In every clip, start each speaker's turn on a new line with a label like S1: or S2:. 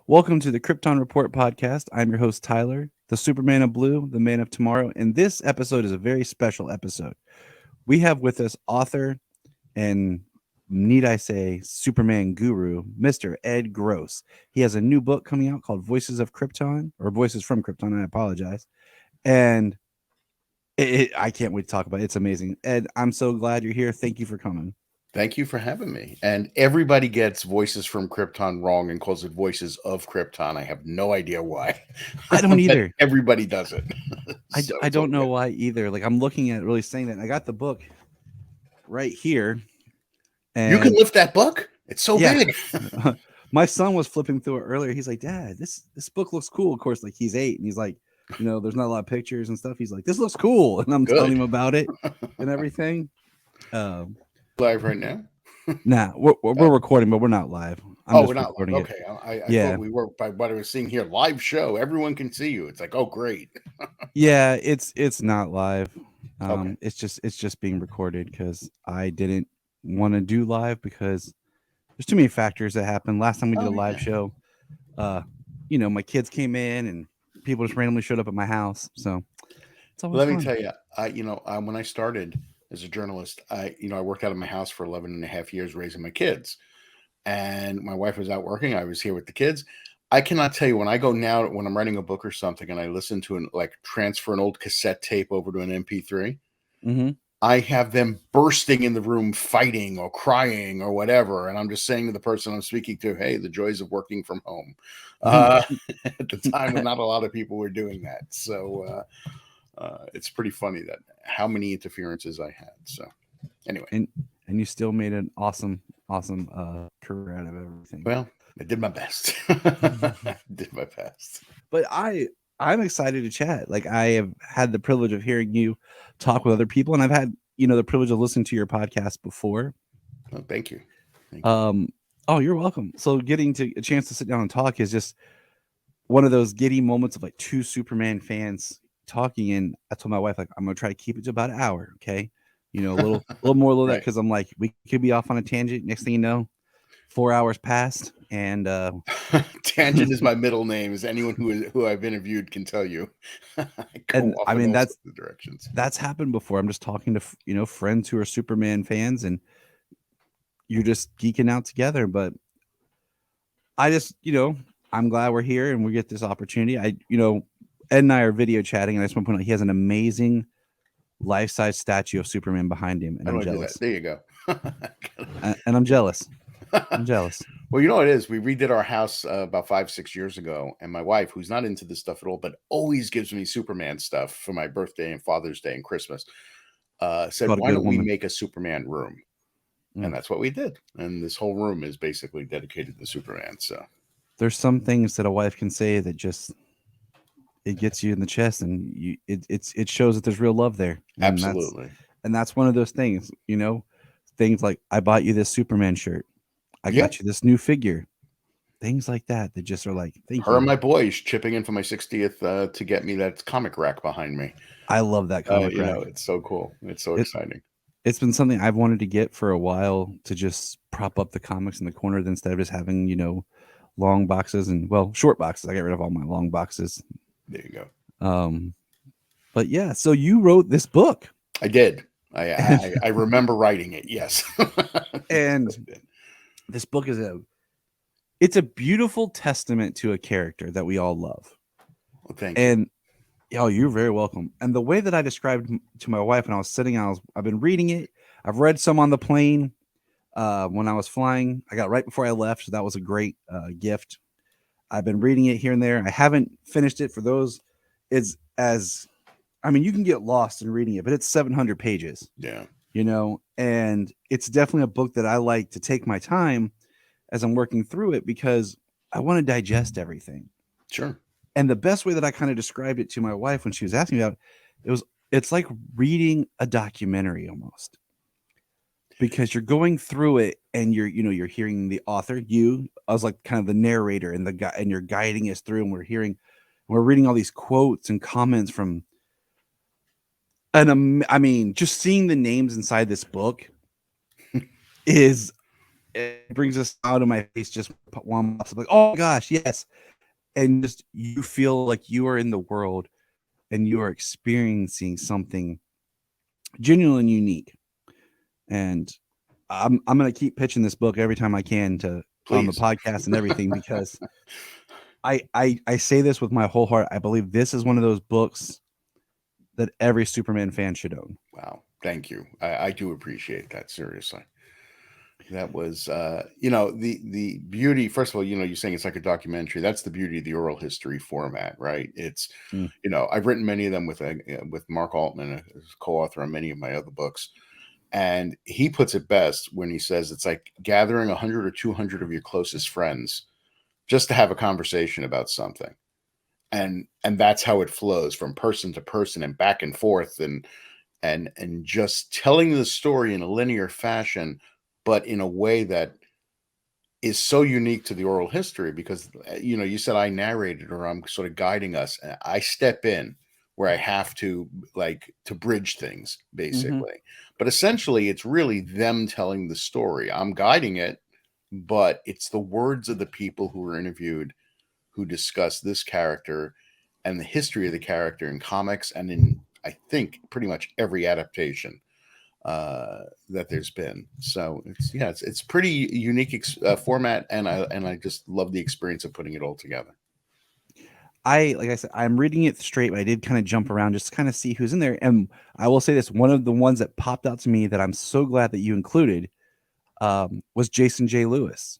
S1: Welcome to the Krypton Report podcast. I'm your host, Tyler, the Superman of Blue, the man of tomorrow. And this episode is a very special episode. We have with us author and, need I say, Superman guru, Mr. Ed Gross. He has a new book coming out called Voices of Krypton, or Voices from Krypton. I apologize. And I can't wait to talk about it. It's amazing. Ed, I'm so glad you're here. Thank you for coming.
S2: Thank you for having me. And everybody gets Voices from Krypton wrong and calls it Voices of Krypton. I have no idea why.
S1: I don't
S2: But
S1: either.
S2: everybody does it. So
S1: I
S2: it's all
S1: don't know
S2: good.
S1: why either. Like, I'm looking at it really saying that. I got the book right here.
S2: You can
S1: And
S2: lift that book? It's so
S1: yeah,
S2: big.
S1: my son was flipping through it earlier. He's like, Dad, this book looks cool. Of course, like he's 8, and he's like, there's not a lot of pictures and stuff. He's like, this looks cool, and I'm telling
S2: Good.
S1: him about it and everything. Um,
S2: Live right now?
S1: nah, we're recording, but we're not live. I'm
S2: Oh,
S1: just
S2: we're not live.
S1: recording it.
S2: Okay. I
S1: Yeah,
S2: thought we were by what I was seeing here. Live show. Everyone can see you. It's like, oh, great.
S1: yeah, it's not live.
S2: Okay.
S1: It's just being recorded because I didn't want to do live because there's too many factors that happened. Last time we did a
S2: Oh,
S1: live
S2: yeah.
S1: show, uh, my kids came in and people just randomly showed up at my house. So it's always
S2: Let me
S1: fun.
S2: tell you, when I started as a journalist, I worked out of my house for 11 and a half years raising my kids. And my wife was out working. I was here with the kids. I cannot tell you when I go now, when I'm writing a book or something and I listen to transfer an old cassette tape over to an MP3,
S1: Hmm.
S2: I have them bursting in the room, fighting or crying or whatever. And I'm just saying to the person I'm speaking to, hey, the joys of working from home. Uh, at the time when not a lot of people were doing that. So it's pretty funny that how many interferences I had. So anyway,
S1: and and you still made an awesome career out of everything.
S2: well, I did my best. Did my best.
S1: But I'm excited to chat. Like, I have had the privilege of hearing you talk with other people, and I've had the privilege of listening to your podcast before.
S2: Well, thank you. Thank you.
S1: Um, oh, you're welcome. So getting to a chance to sit down and talk is just one of those giddy moments of like two Superman fans talking. And I told my wife, like, I'm gonna try to keep it to about an hour, okay? A little more, a little that,
S2: Right.
S1: because I'm like, we could be off on a tangent. Next thing you know, 4 hours passed, and
S2: Tangent is my middle name, as anyone who I've interviewed can tell you. I go
S1: and
S2: off
S1: I
S2: in
S1: mean
S2: all
S1: that's
S2: sorts of directions.
S1: that's happened before. I'm just talking to friends who are Superman fans, and you're just geeking out together. But I just I'm glad we're here and we get this opportunity. Ed and I are video chatting, and I just want to point out he has an amazing life-size statue of Superman behind him, and
S2: How
S1: I'm
S2: do I do that?
S1: jealous.
S2: There you go.
S1: And I'm jealous. I'm jealous.
S2: Well, you know what it is. We redid our house about 5, 6 years ago, and my wife, who's not into this stuff at all, but always gives me Superman stuff for my birthday and Father's Day and Christmas, said,
S1: Got a
S2: "Why
S1: good
S2: don't we
S1: woman.
S2: make a Superman room?"
S1: Mm.
S2: And that's what we did. And this whole room is basically dedicated to Superman. So
S1: There's some things that a wife can say that just it gets you in the chest, and it shows that there's real love there, and
S2: absolutely,
S1: that's one of those things. Things like, I bought you this Superman shirt, I
S2: yeah.
S1: got you this new figure, things like that that just are like, thank
S2: Her and
S1: you.
S2: my boys chipping in for my 60th to get me that comic rack behind me.
S1: I love that comic rack.
S2: It's so cool. It's so
S1: It
S2: exciting.
S1: it's been something I've wanted to get for a while, to just prop up the comics in the corner instead of just having long boxes, and, well, short boxes. I got rid of all my long boxes.
S2: There you go.
S1: Um, but yeah, so you wrote this book,
S2: I did.
S1: and,
S2: I remember writing it. Yes.
S1: and this book it's a beautiful testament to a character that we all love.
S2: Well, thank you.
S1: And oh, you're very welcome. And the way that I described to my wife when I was sitting, I've been reading it. I've read some on the plane when I was flying. I got right before I left, so that was a great gift. I've been reading it here and there. I haven't finished it. For those, it's as I mean, you can get lost in reading it, but it's 700 pages,
S2: Yeah.
S1: And it's definitely a book that I like to take my time as I'm working through it, because I want to digest everything.
S2: Sure.
S1: And the best way that I kind of described it to my wife when she was asking me about it's like reading a documentary almost, because you're going through it and you're hearing the author. I was like kind of the narrator and the guy, and you're guiding us through, and we're reading all these quotes and comments from, and I mean, just seeing the names inside this book is it brings a smile to my face just one pops up, like, oh my gosh, yes. And just you feel like you are in the world and you are experiencing something genuine and unique. And I'm gonna keep pitching this book every time I can to on the
S2: Please.
S1: podcast and everything because I say this with my whole heart. I believe this is one of those books that every Superman fan should own.
S2: Wow. Thank you. I do appreciate that. Seriously. That was, the beauty. First of all, you're saying it's like a documentary. That's the beauty of the oral history format, right? It's,
S1: Mm.
S2: I've written many of them with Mark Altman as co-author on many of my other books, and he puts it best when he says it's like gathering 100 or 200 of your closest friends just to have a conversation about something, and that's how it flows from person to person and back and forth, and just telling the story in a linear fashion, but in a way that is so unique to the oral history because you said I narrated or I'm sort of guiding us. And I step in where I have to, like, to bridge things
S1: Mm-hmm.
S2: basically, but essentially it's really them telling the story. I'm guiding it, but it's the words of the people who were interviewed who discuss this character and the history of the character in comics and in, I think, pretty much every adaptation that there's been. So it's pretty unique format, and I just love the experience of putting it all together.
S1: Like I said, I'm reading it straight, but I did kind of jump around just to kind of see who's in there. And I will say this: one of the ones that popped out to me that I'm so glad that you included was Jason J. Lewis,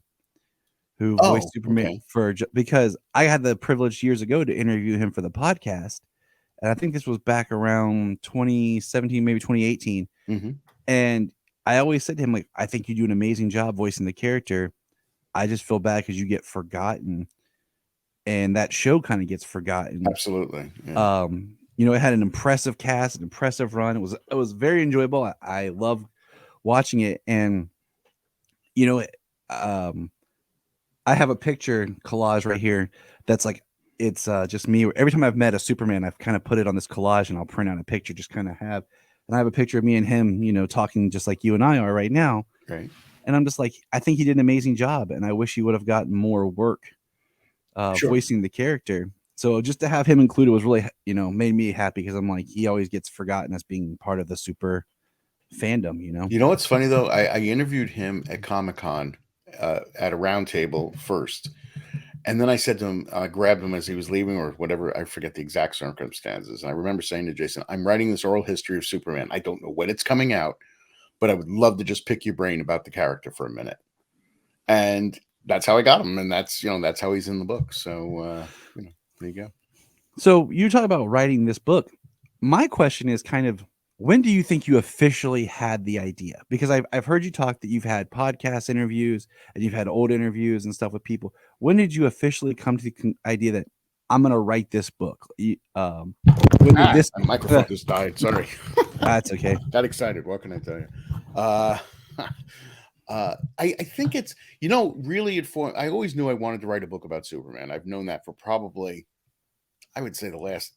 S1: who voiced
S2: Oh,
S1: Superman
S2: okay.
S1: because I had the privilege years ago to interview him for the podcast, and I think this was back around 2017, maybe 2018.
S2: Hmm.
S1: And I always said to him, like, I think you do an amazing job voicing the character. I just feel bad because you get forgotten, and that show kind of gets forgotten.
S2: Absolutely. Yeah.
S1: It had an impressive cast, an impressive run. It was very enjoyable. I love watching it, and you know, um, I have a picture collage right here that's like it's just me. Every time I've met a Superman, I've kind of put it on this collage, and I'll print out a picture, just kind of have. And I have a picture of me and him, talking just like you and I are right now.
S2: Right.
S1: And I'm just like, I think he did an amazing job, and I wish he would have gotten more work
S2: Sure.
S1: voicing the character. So just to have him included was really, made me happy because I'm like, he always gets forgotten as being part of the super fandom.
S2: You know what's funny though? I interviewed him at Comic-Con at a round table first. And then I said to him, I grabbed him as he was leaving or whatever. I forget the exact circumstances. And I remember saying to Jason, I'm writing this oral history of Superman. I don't know when it's coming out, but I would love to just pick your brain about the character for a minute. And that's how I got him. And that's how he's in the book. So, there you go.
S1: So you talk about writing this book. My question is kind of, when do you think you officially had the idea? Because I've heard you talk that you've had podcast interviews and you've had old interviews and stuff with people. When did you officially come to the idea that I'm going to write this book? When did this?
S2: My microphone just died. Sorry.
S1: That's okay.
S2: Got excited. What can I tell you? Uh, I think it's, really I always knew I wanted to write a book about Superman. I've known that for probably, I would say the last,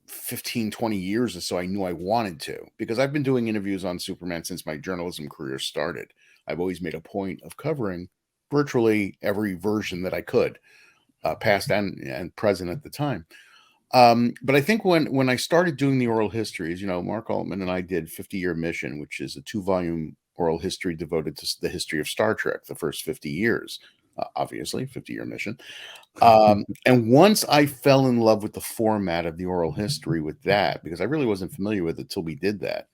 S2: 15, 20 years or so. I knew I wanted to because I've been doing interviews on Superman since my journalism career started. I've always made a point of covering virtually every version that I could, past and present at the time. But I think when I started doing the oral histories, Mark Altman and I did 50-Year Mission, which is a 2-volume oral history devoted to the history of Star Trek, the first 50 years, obviously, 50-Year Mission. And once I fell in love with the format of the oral history with that, because I really wasn't familiar with it till we did that,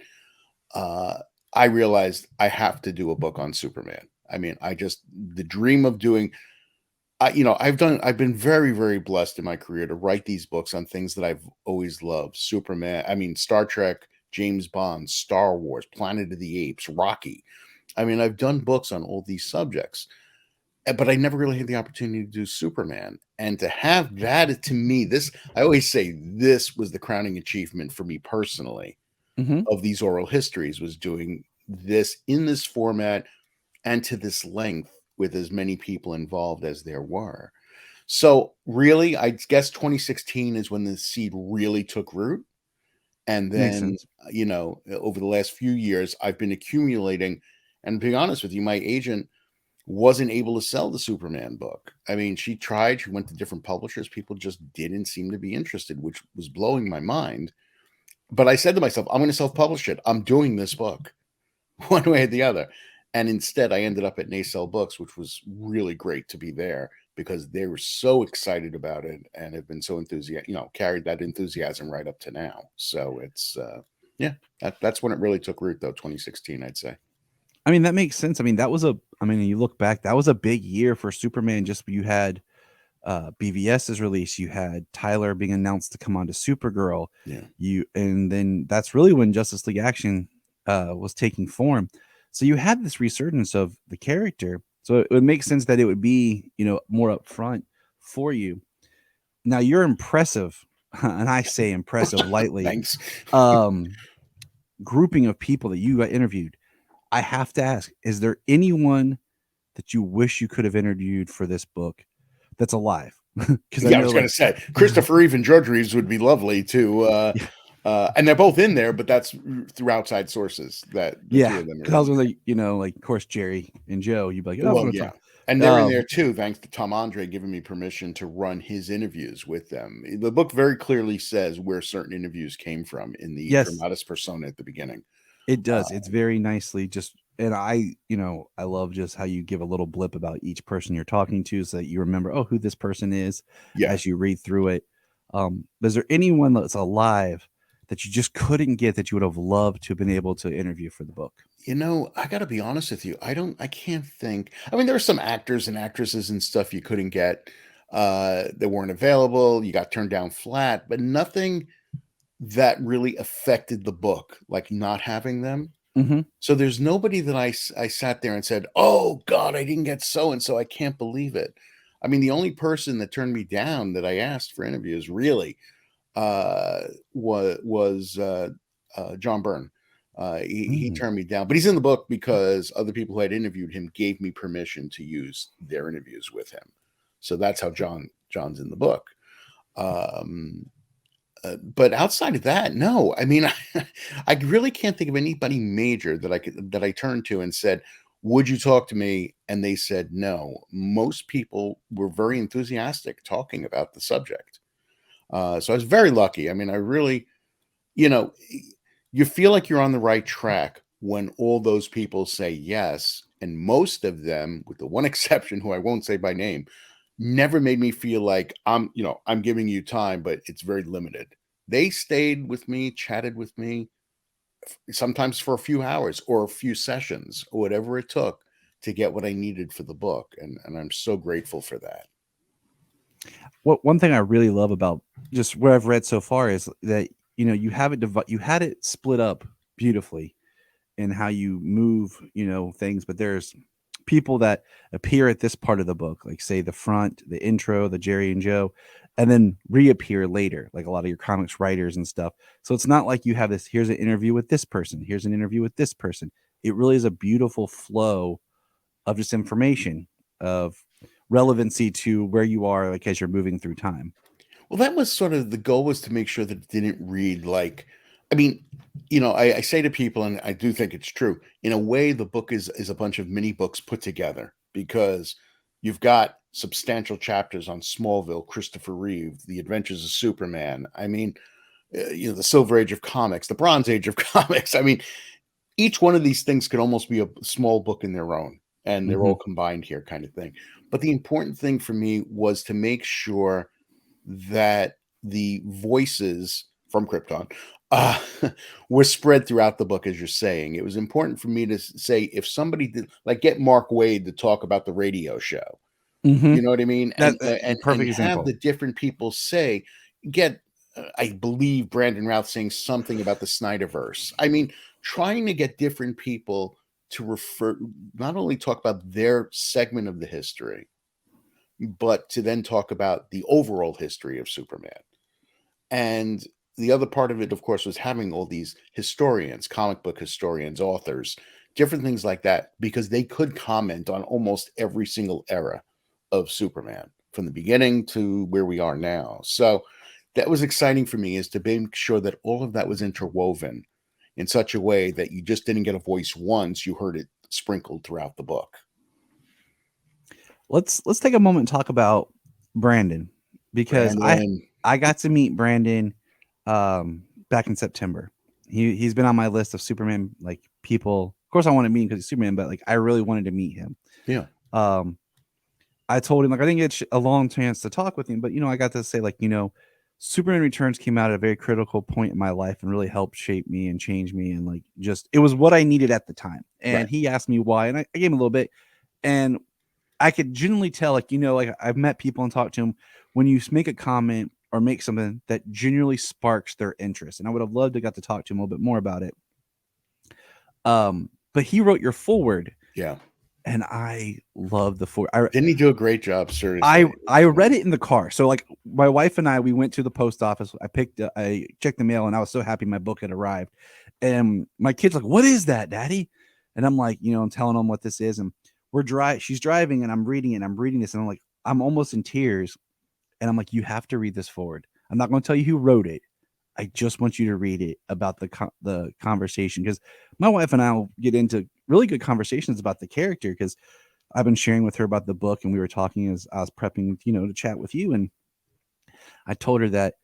S2: uh, I realized I have to do a book on Superman. I mean, the dream of doing I've been very, very blessed in my career to write these books on things that I've always loved. Star Trek, James Bond, Star Wars, Planet of the Apes, Rocky. I mean, I've done books on all these subjects, but I never really had the opportunity to do Superman. And to have that, to me, I always say this was the crowning achievement for me personally
S1: Mm-hmm.
S2: of these oral histories, was doing this in this format and to this length with as many people involved as there were. So really, I guess 2016 is when the seed really took root. And
S1: Makes
S2: then,
S1: sense.
S2: over the last few years, I've been accumulating. And to be honest with you, my agent, wasn't able to sell the Superman book. I mean, she tried, she went to different publishers. People just didn't seem to be interested, which was blowing my mind. But I said to myself, I'm going to self-publish it. I'm doing this book one way or the other. And instead, I ended up at Nacelle Books, which was really great to be there because they were so excited about it and have been so enthusiastic, carried that enthusiasm right up to now. So it's, that's when it really took root, though, 2016, I'd say.
S1: I mean, that makes sense. I mean, you look back, that was a big year for Superman. Just you had BVS's release, you had Tyler being announced to come on to Supergirl.
S2: Yeah.
S1: And then that's really when Justice League Action was taking form. So you had this resurgence of the character. So it would make sense that it would be, more upfront for you. Now you're impressive, and I say impressive lightly.
S2: Thanks.
S1: Grouping of people that you got interviewed. I have to ask, is there anyone that you wish you could have interviewed for this book that's alive?
S2: Because I was going to say Christopher Reeve and George Reeves would be lovely to, and they're both in there, but that's through outside sources. That
S1: two of them. Because I was going to, like, of course, Jerry and Joe. You'd be like, oh, well,
S2: yeah. And they're in there too, thanks to Tom Andre giving me permission to run his interviews with them. The book very clearly says where certain interviews came from in the dramatis persona at the beginning.
S1: It does. It's very nicely and I love just how you give a little blip about each person you're talking to so that you remember, who this person is as you read through it. Is there anyone that's alive that you just couldn't get that you would have loved to have been able to interview for the book?
S2: I got to be honest with you. I can't think. I mean, there are some actors and actresses and stuff you couldn't get that weren't available. You got turned down flat, but nothing that really affected the book, like not having them.
S1: Mm-hmm.
S2: So there's nobody that I sat there and said, oh God, I didn't get so-and-so. I can't believe it. I mean, the only person that turned me down that I asked for interviews really was John Byrne. He turned me down, but he's in the book because other people who had interviewed him gave me permission to use their interviews with him. So that's how John's in the book. But outside of that, no. I mean, I really can't think of anybody major that I turned to and said, would you talk to me? And they said no. Most people were very enthusiastic talking about the subject. So I was very lucky. I mean, I really, you feel like you're on the right track when all those people say yes. And most of them, with the one exception who I won't say by name, never made me feel like I'm giving you time, but it's very limited. They stayed with me, chatted with me, sometimes for a few hours or a few sessions or whatever it took to get what I needed for the book. And I'm so grateful for that.
S1: One thing I really love about just what I've read so far is that, you have it, you had it split up beautifully in how you move, things, but there's people that appear at this part of the book, like say the front, the intro, the Jerry and Joe, and then reappear later, like a lot of your comics writers and stuff. So it's not like you have this, here's an interview with this person, here's an interview with this person. It really is a beautiful flow of just information, of relevancy to where you are, like as you're moving through time.
S2: Well, that was sort of the goal, was to make sure that it didn't read like, I mean, I say to people, and I do think it's true, in a way, the book is a bunch of mini books put together, because you've got substantial chapters on Smallville, Christopher Reeve, the Adventures of Superman. I mean, the Silver Age of comics, the Bronze Age of comics. I mean, each one of these things could almost be a small book in their own, and they're all combined here, kind of thing. But the important thing for me was to make sure that the voices from Krypton were spread throughout the book, as you're saying. It was important for me to say, if somebody did, like, get Mark Waid to talk about the radio show, you know what I mean? And
S1: perfect example.
S2: Have the different people say, I believe Brandon Routh saying something about the Snyderverse. I mean, trying to get different people to not only talk about their segment of the history, but to then talk about the overall history of Superman. And the other part of it, of course, was having all these historians, comic book historians, authors, different things like that, because they could comment on almost every single era of Superman from the beginning to where we are now. So that was exciting for me, is to make sure that all of that was interwoven in such a way that you just didn't get a voice once, you heard it sprinkled throughout the book.
S1: let's take a moment and talk about Brandon, because
S2: Brandon.
S1: I got to meet Brandon back in September. He's been on my list of Superman like people. Of course, I want to meet him because he's Superman, but like I really wanted to meet him.
S2: Yeah.
S1: Um, I told him like I didn't get a long chance to talk with him, but I got to say like Superman Returns came out at a very critical point in my life and really helped shape me and change me, and like just it was what I needed at the time. And
S2: Right.
S1: he asked me why, and I gave him a little bit, and I could genuinely tell, like, like I've met people and talked to them when you make a comment or make something that genuinely sparks their interest. And I would have loved to got to talk to him a little bit more about it. But he wrote your forward,
S2: Yeah.
S1: and I love the forward.
S2: Didn't he do a great job? Seriously.
S1: I read it in the car. So like my wife and I, we went to the post office. I checked the mail, and I was so happy my book had arrived. And my kid's like, "What is that, Daddy?" And I'm like, I'm telling them what this is, and she's driving, and I'm reading it, and I'm reading this, and I'm like, I'm almost in tears. And I'm like, you have to read this forward. I'm not going to tell you who wrote it. I just want you to read it about the conversation, because my wife and I will get into really good conversations about the character, because I've been sharing with her about the book, and we were talking as I was prepping, to chat with you. And I told her that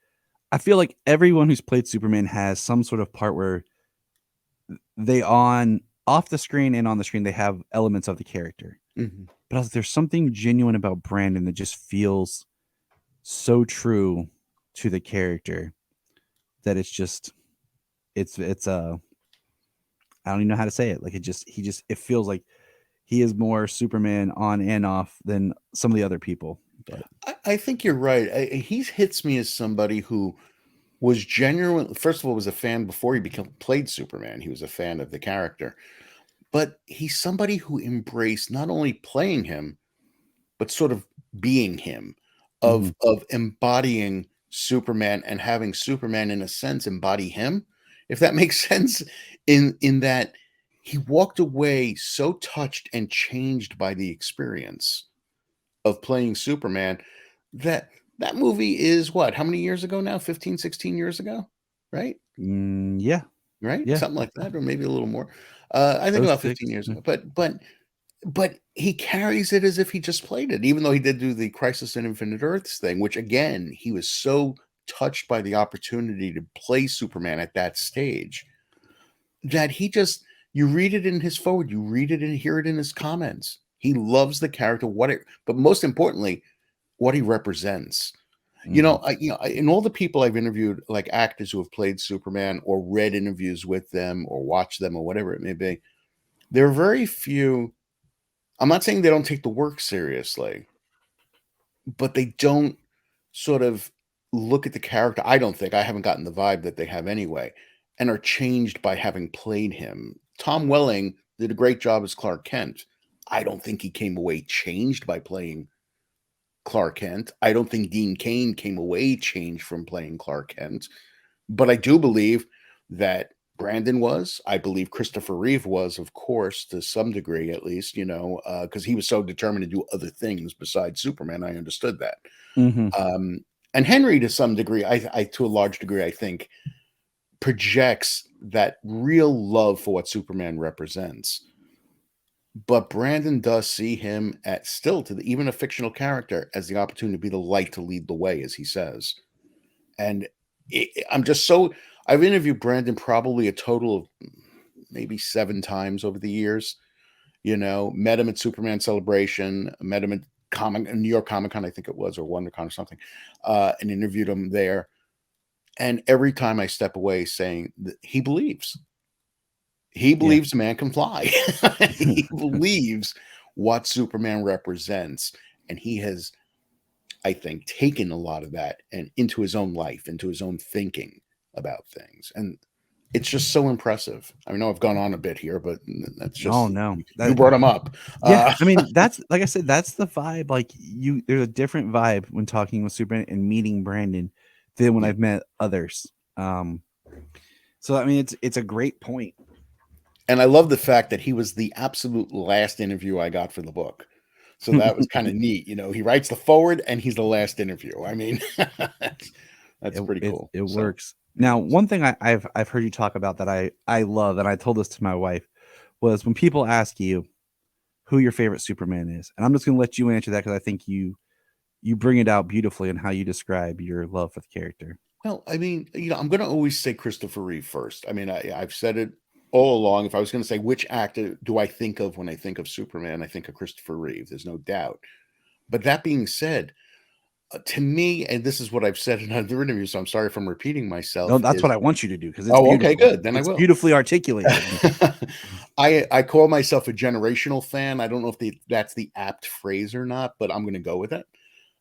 S1: I feel like everyone who's played Superman has some sort of part where they on off the screen and on the screen, they have elements of the character.
S2: Mm-hmm.
S1: But I was, there's something genuine about Brandon that just feels so true to the character that it's I don't even know how to say it. Like it feels like he is more Superman on and off than some of the other people. But
S2: I think you're right. He hits me as somebody who was genuine. First of all, was a fan before he played Superman. He was a fan of the character, but he's somebody who embraced not only playing him, but sort of being him,
S1: mhm.
S2: of embodying Superman and having Superman in a sense embody him, if that makes sense. In that he walked away so touched and changed by the experience of playing Superman that that movie is what, how many years ago now? 15, 16 years ago, right?
S1: Yeah,
S2: Right?
S1: yeah.
S2: Something like that, or maybe a little more. I think
S1: Oh
S2: about 15
S1: six.
S2: years ago. But he carries it as if he just played it, even though he did do the Crisis on Infinite Earths thing, which again, he was so touched by the opportunity to play Superman at that stage that he just, you read it in his forward, you read it and hear it in his comments. He loves the character, but most importantly, what he represents.
S1: Mhm.
S2: In all the people I've interviewed, like actors who have played Superman or read interviews with them or watched them or whatever it may be, there are very few. I'm not saying they don't take the work seriously, but they don't sort of look at the character. I don't think, I haven't gotten the vibe that they have anyway, and are changed by having played him. Tom Welling did a great job as Clark Kent. I don't think he came away changed by playing Clark Kent. I don't think Dean Cain came away changed from playing Clark Kent. But I do believe that Brandon was. I believe Christopher Reeve was, of course, to some degree at least, because he was so determined to do other things besides Superman. I understood that.
S1: Mhm.
S2: And Henry, to some degree, I to a large degree, I think, projects that real love for what Superman represents. But Brandon does see him at still even a fictional character as the opportunity to be the light to lead the way, as he says. And I'm just so, I've interviewed Brandon probably a total of maybe 7 times over the years. Met him at Superman Celebration, met him at New York Comic Con, I think it was, or WonderCon or something, and interviewed him there. And every time I step away saying that he believes
S1: Yeah.
S2: a man can fly. He believes what Superman represents. And he has, I think, taken a lot of that and into his own life, into his own thinking about things. And it's just so impressive. I know I've gone on a bit here, but that's
S1: Oh
S2: just,
S1: no.
S2: you brought him up.
S1: Yeah, I mean, that's like I said, that's the vibe. Like there's a different vibe when talking with Superman and meeting Brandon than when
S2: Yeah.
S1: I've met others. So I mean, it's a great point.
S2: And I love the fact that he was the absolute last interview I got for the book. So that was kind of neat. He writes the forward and he's the last interview. I mean, that's pretty cool.
S1: It
S2: So,
S1: works. Now, one thing I've heard you talk about that I love, and I told this to my wife, was when people ask you who your favorite Superman is. And I'm just going to let you answer that because I think you bring it out beautifully in how you describe your love for the character.
S2: Well, I mean, I'm going to always say Christopher Reeve first. I mean, I've said it all along. If I was going to say which actor do I think of when I think of Superman, I think of Christopher Reeve. There's no doubt. But that being said, to me, and this is what I've said in other interviews, so I'm sorry if I'm repeating myself.
S1: No, that's what I want you to do because it's
S2: Oh,
S1: beautiful.
S2: okay, good. Then
S1: it's
S2: I will.
S1: Beautifully articulated.
S2: I call myself a generational fan. I don't know if that's the apt phrase or not, but I'm going to go with it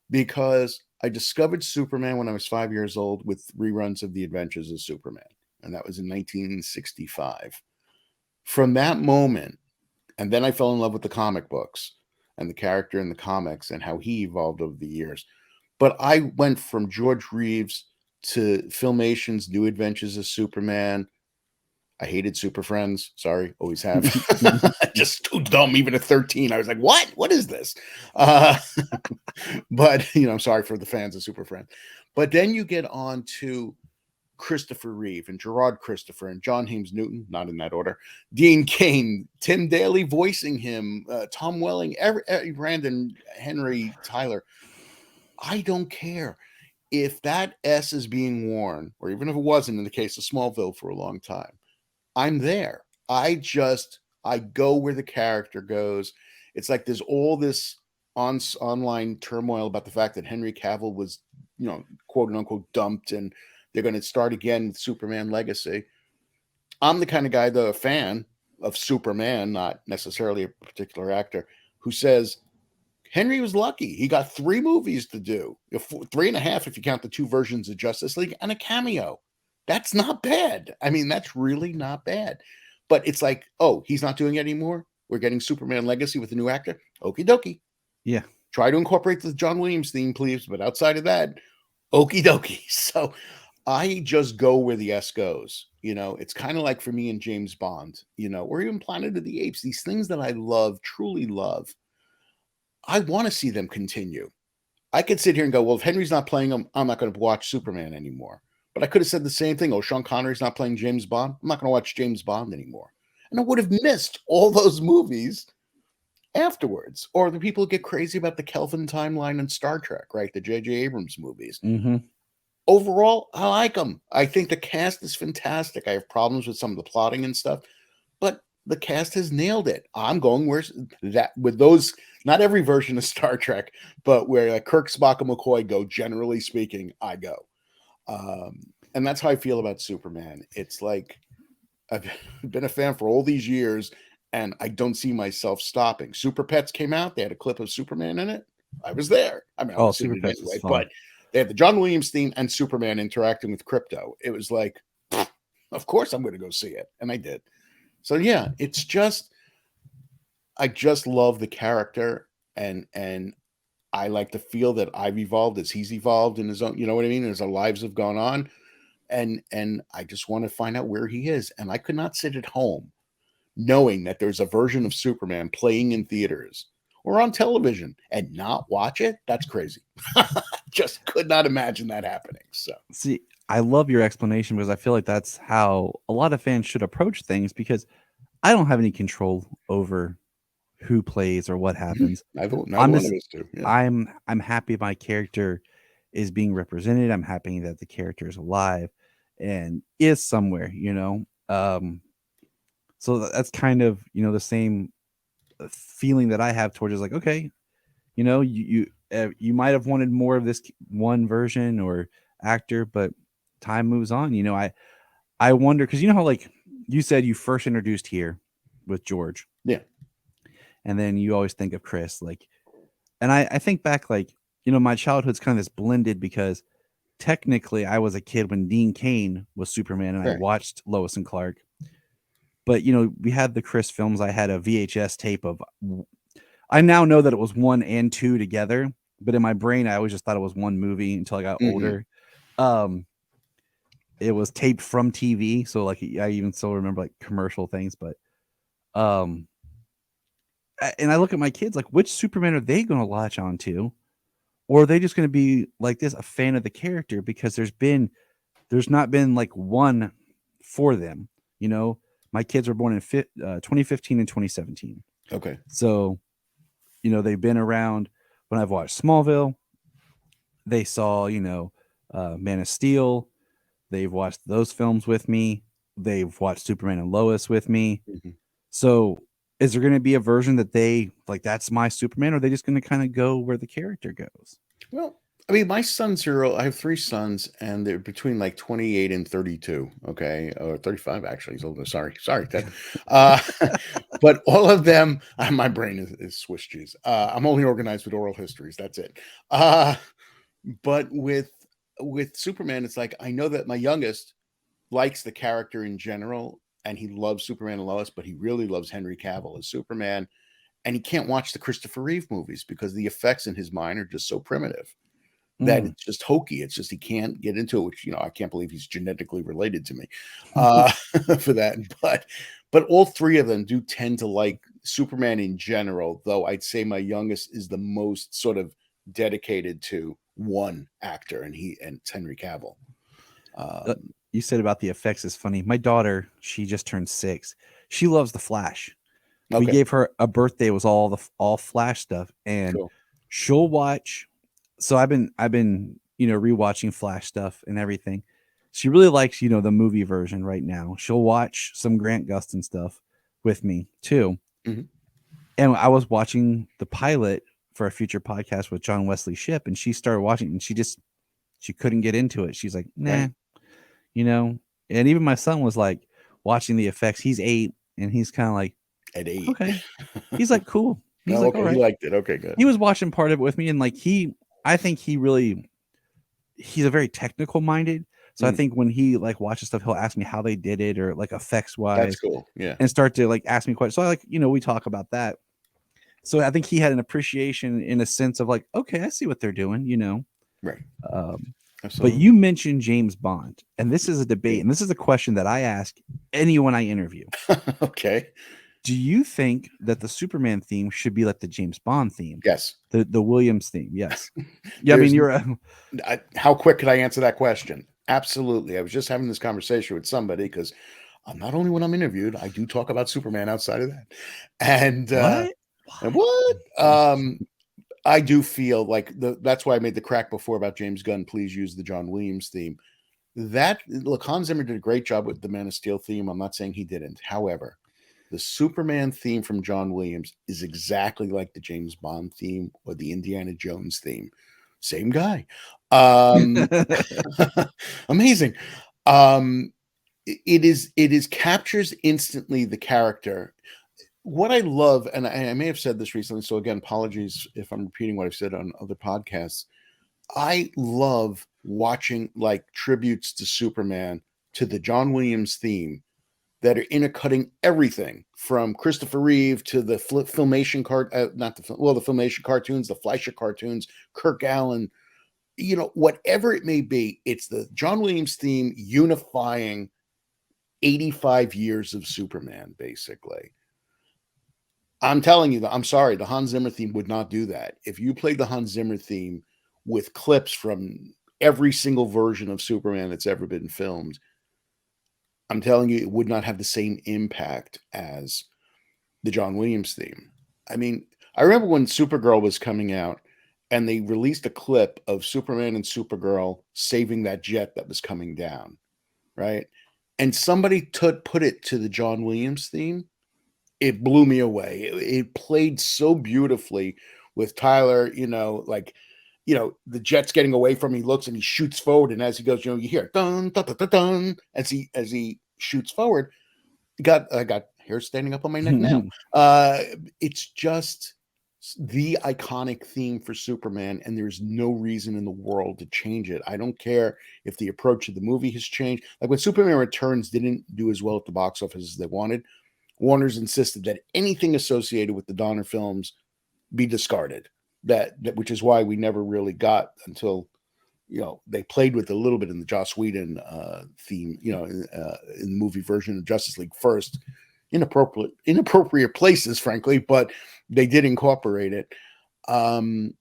S2: because I discovered Superman when I was 5 years old with reruns of The Adventures of Superman, and that was in 1965. From that moment, and then I fell in love with the comic books and the character in the comics and how he evolved over the years. But I went from George Reeves to Filmation's New Adventures of Superman. I hated Super Friends. Sorry, always have. Just too dumb. Even at 13, I was like, "What? What is this?" But I'm sorry for the fans of Super Friends. But then you get on to Christopher Reeve and Gerard Christopher and John James Newton, not in that order, Dean Cain, Tim Daly voicing him, Tom Welling, Brandon Henry Tyler. I don't care if that S is being worn, or even if it wasn't in the case of Smallville for a long time. I'm there. I go where the character goes. It's like there's all this online turmoil about the fact that Henry Cavill was, quote unquote, dumped, and they're going to start again with Superman Legacy. I'm the kind of guy, though, a fan of Superman, not necessarily a particular actor, who says Henry was lucky. He got 3 movies to do, 3.5 if you count the 2 versions of Justice League, and a cameo. That's not bad. I mean, that's really not bad. But it's like, oh, he's not doing it anymore. We're getting Superman Legacy with a new actor. Okie dokie.
S1: Yeah.
S2: Try to incorporate the John Williams theme, please. But outside of that, okie dokie. So I just go where the S goes. It's kind of like for me and James Bond, or even Planet of the Apes, these things that I love, truly love. I want to see them continue. I could sit here and go, well, if Henry's not playing them, I'm not going to watch Superman anymore. But I could have said the same thing. Oh, Sean Connery's not playing James Bond. I'm not going to watch James Bond anymore. And I would have missed all those movies afterwards. Or the people get crazy about the Kelvin timeline and Star Trek, right? The J.J. Abrams movies.
S1: Mm-hmm.
S2: Overall, I like them. I think the cast is fantastic. I have problems with some of the plotting and stuff, but the cast has nailed it. I'm going with those, not every version of Star Trek, but where Kirk, Spock, and McCoy go, generally speaking, I go. And that's how I feel about Superman. It's like I've been a fan for all these years, and I don't see myself stopping. Super Pets came out. They had a clip of Superman in it. I was there. I mean,
S1: Super Pets
S2: anyway,
S1: is fun.
S2: but they had the John Williams theme and Superman interacting with Krypto. It was like, of course I'm going to go see it. And I did. So yeah, it's just, I just love the character, and I like to feel that I've evolved as he's evolved in his own, you know what I mean? As our lives have gone on. And I just want to find out where he is. And I could not sit at home knowing that there's a version of Superman playing in theaters or on television and not watch it. That's crazy. Just could not imagine that happening. So
S1: see, I love your explanation because I feel like that's how a lot of fans should approach things, because I don't have any control over who plays or what happens. I'm happy my character is being represented. I'm happy that the character is alive and is somewhere, so that's kind of, the same feeling that I have towards is like, okay, you might have wanted more of this one version or actor, but time moves on. I wonder, because how, like you said, you first introduced here with George.
S2: Yeah.
S1: And then you always think of Chris, and I think back, my childhood's kind of this blended, because technically I was a kid when Dean Cain was Superman and I watched Lois and Clark. But, we had the Chris films. I had a VHS tape of, I now know that it was 1 and 2 together, but in my brain, I always just thought it was one movie until I got older. It was taped from TV. So I even still remember commercial things, but, and I look at my kids, which Superman are they going to latch on to? Or are they just going to be like this, a fan of the character? Because there's not been one for them. My kids were born in 2015 and 2017.
S2: Okay.
S1: So, they've been around when I've watched Smallville. They saw, Man of Steel. They've watched those films with me. They've watched Superman and Lois with me.
S2: Mhm.
S1: So, is there going to be a version that they like, that's my Superman, or are they just going to kind of go where the character goes?
S2: Well, I mean, my sons are, I have three sons, and they're between like 28 and 32. Okay. Or 35, actually. He's older. Sorry, Ted. Uh, but all of them, my brain is Swiss cheese. I'm only organized with oral histories. That's it. Uh, but with Superman, it's like I know that my youngest likes the character in general, and he loves Superman and Lois, but he really loves Henry Cavill as Superman, and he can't watch the Christopher Reeve movies because the effects in his mind are just so primitive that
S1: Mm.
S2: it's just hokey. It's just he can't get into it, which I can't believe he's genetically related to me uh, for that. But all three of them do tend to like Superman in general, though I'd say my youngest is the most sort of dedicated to one actor, and it's Henry Cavill.
S1: Uh,
S2: Um,
S1: you said about the effects is funny. My daughter, she just turned 6. She loves the Flash. We
S2: okay,
S1: gave her a birthday. It was all Flash stuff, and
S2: cool.
S1: she'll watch. So I've been rewatching Flash stuff and everything. She really likes the movie version right now. She'll watch some Grant Gustin stuff with me too.
S2: Mhm.
S1: And I was watching the pilot for a future podcast with John Wesley Shipp, and she started watching, and she couldn't get into it. She's like, nah,
S2: Right
S1: you know. And even my son was like watching the effects. He's 8, and he's kind of like,
S2: at 8.
S1: okay. He's like, cool. He's
S2: Oh,
S1: like, all
S2: okay, he
S1: right.
S2: liked it. Okay, good.
S1: He was watching part of it with me, and like I think he's a very technical minded. So I
S2: Mm,
S1: think when he like watches stuff, he'll ask me how they did it or like effects
S2: that's
S1: wise,
S2: cool. Yeah,
S1: and start to like ask me questions. So I like we talk about that. So I think he had an appreciation in a sense of like, okay, I see what they're doing.
S2: right.
S1: Um, but
S2: Absolutely.
S1: you mentioned James Bond, and this is a debate,
S2: Yeah.
S1: and this is a question that I ask anyone I interview.
S2: Okay.
S1: Do you think that the Superman theme should be like the James Bond theme,
S2: Yes.
S1: the Williams theme? Yes. Yeah, I mean
S2: There's
S1: you're a,
S2: how quick could I answer that question? Absolutely. I was just having this conversation with somebody because I'm not only when I'm interviewed, I do talk about Superman outside of that. And
S1: what?
S2: and
S1: What?
S2: what? I do feel like that's why I made the crack before about James Gunn. Please use the John Williams theme. That look, Hans Zimmer did a great job with the Man of Steel theme. I'm not saying he didn't. However, the Superman theme from John Williams is exactly like the James Bond theme or the Indiana Jones theme. Same guy. Um, amazing. Um, it is captures instantly the character. What I love, and I may have said this recently, so again, apologies if I'm repeating what I've said on other podcasts. I love watching like tributes to Superman to the John Williams theme that are intercutting everything from Christopher Reeve to the filmation not the the filmation cartoons, the Fleischer cartoons, Kirk Allen, whatever it may be. It's the John Williams theme unifying 85 years of Superman, basically. I'm telling you, I'm sorry, the Hans Zimmer theme would not do that. If you played the Hans Zimmer theme with clips from every single version of Superman that's ever been filmed, I'm telling you, it would not have the same impact as the John Williams theme. I mean, I remember when Supergirl was coming out and they released a clip of Superman and Supergirl saving that jet that was coming down, right? And somebody put it to the John Williams theme. It blew me away. It played so beautifully with Tyler, the jet's getting away from him. He looks and he shoots forward. And as he goes, you hear dun, dun, dun, dun, dun, as he shoots forward. I got hair standing up on my neck now. It's just the iconic theme for Superman, and there's no reason in the world to change it. I don't care if the approach of the movie has changed. Like when Superman Returns didn't do as well at the box office as they wanted, Warner's insisted that anything associated with the Donner films be discarded. That which is why we never really got until they played with a little bit in the Joss Whedon theme, in the movie version of Justice League first, inappropriate places, frankly, but they did incorporate it. Um,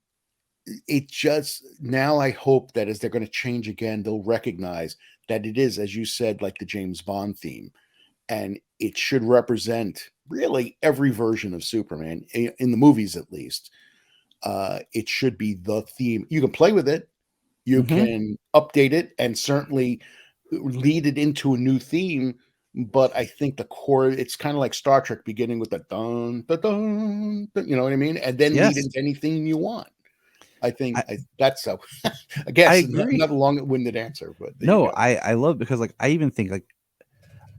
S2: it just now I hope that as they're going to change again, they'll recognize that it is, as you said, like the James Bond theme, and it should represent really every version of Superman, in the movies at least, it should be the theme. You can play with it, you
S1: Mhm.
S2: can update it, and certainly lead it into a new theme. But I think the core, it's kind of like Star Trek, beginning with the dun, da, dun, dun, you know what I mean? And then lead
S1: Yes.
S2: into any theme you want. I think
S1: I
S2: that's so. I
S1: I
S2: guess
S1: agree.
S2: another long-winded answer, but there you
S1: No,
S2: go.
S1: I love because like I even think like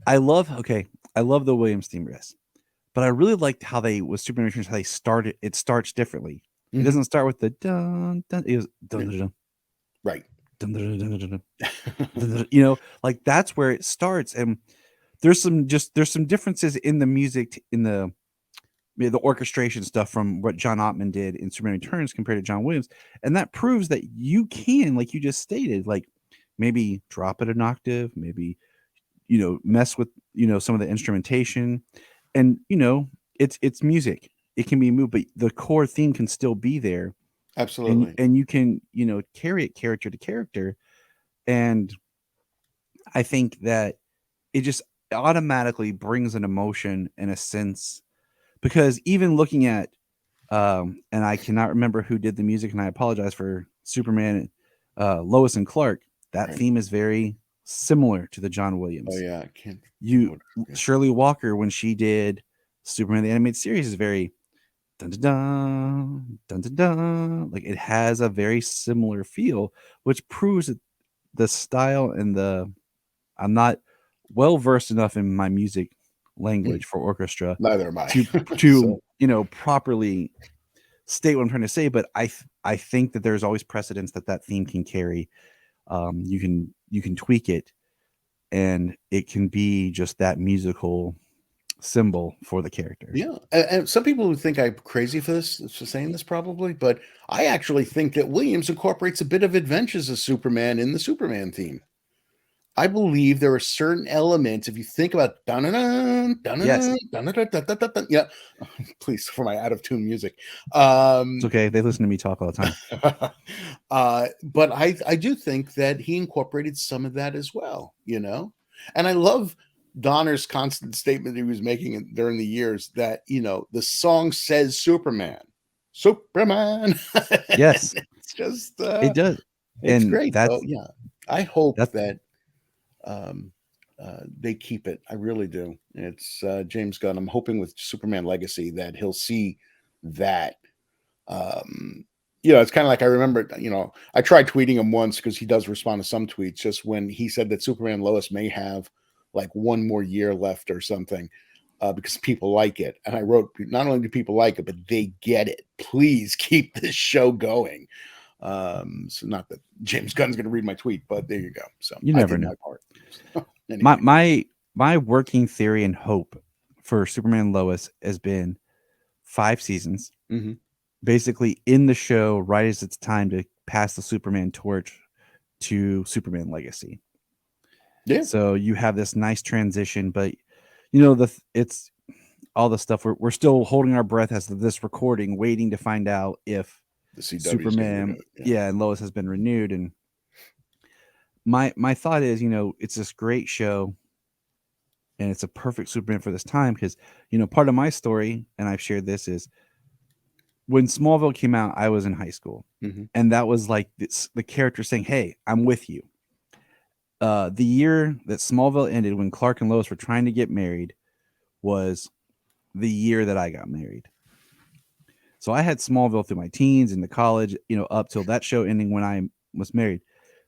S1: I love okay, I love the Williams theme risk, but I really liked how they with Superman Returns how they started. It starts differently. It
S2: Mhm.
S1: doesn't start with the dun dun. It was
S2: Yeah,
S1: dun dun dun
S2: right.
S1: dun dun dun dun dun. Dun, dun, dun, you know, like that's where it starts, and there's some differences in the music in the orchestration stuff from what John Ottman did in Superman Returns compared to John Williams, and that proves that you can, like you just stated, like maybe drop it an octave, maybe mess with some of the instrumentation, and it's music. It can be moved, but the core theme can still be there, and
S2: Absolutely.
S1: and you can carry it character to character, and I think that it just automatically brings an emotion and a sense because even looking at and I cannot remember who did the music, and I apologize for Superman, Lois and Clark. That
S2: Right.
S1: theme is very similar to the John
S2: Oh
S1: Williams.
S2: yeah, I can't.
S1: You
S2: What, yeah.
S1: Shirley Walker when she did Superman the animated series is very dun dun dun dun dun dun. Like it has a very similar feel, which proves that the style and the I'm not well versed enough in my music
S2: Mm,
S1: language for orchestra
S2: neither am I.
S1: to
S2: So
S1: properly state what I'm trying to say, but I think that there's always precedence that that theme can carry. You can tweak it, and it can be just that musical symbol for the character.
S2: yeah, and some people would think I'm crazy for saying this probably, but I actually think that Williams incorporates a bit of Adventures of Superman in the Superman theme. I believe there are certain elements. If you think about dun dun dun
S1: Yes,
S2: dun dun dun dun dun dun, yeah, please for my out of tune music.
S1: it's okay. They listen to me talk all the time.
S2: But I do think that he incorporated some of that as well, and I love Donner's constant statement he was making during the years that the song says Superman, Superman.
S1: Yes,
S2: It's just
S1: it does,
S2: it's
S1: and
S2: great. So yeah, I hope
S1: that's
S2: that um, they keep it. I really do. It's James Gunn. I'm hoping with Superman Legacy that he'll see that. Um, it's kind of like I remember, I tried tweeting him once because he does respond to some tweets just when he said that Superman and Lois may have like one more year left or something because people like it. And I wrote, not only do people like it, but they get it. Please keep this show going. So not that James Gunn's going to read my tweet, but there you go. So
S1: you
S2: I
S1: never
S2: did
S1: know.
S2: my part.
S1: My
S2: Anyway.
S1: my my working theory and hope for Superman and Lois has been 5 seasons,
S2: Hmm.
S1: basically in the show right as it's time to pass the Superman torch to Superman Legacy.
S2: Yeah.
S1: So you have this nice transition, but it's all the stuff we're still holding our breath as of this recording, waiting to find out if
S2: The CW is getting
S1: Superman,
S2: renewed. Yeah.
S1: yeah, and Lois has been renewed. And my thought is, it's this great show, and it's a perfect Superman for this time because part of my story, and I've shared this, is when Smallville came out, I was in high school,
S2: Hmm.
S1: and that was like the character saying, "Hey, I'm with you." The year that Smallville ended, when Clark and Lois were trying to get married, was the year that I got married. So I had Smallville through my teens into college, up till that show ending when I was married.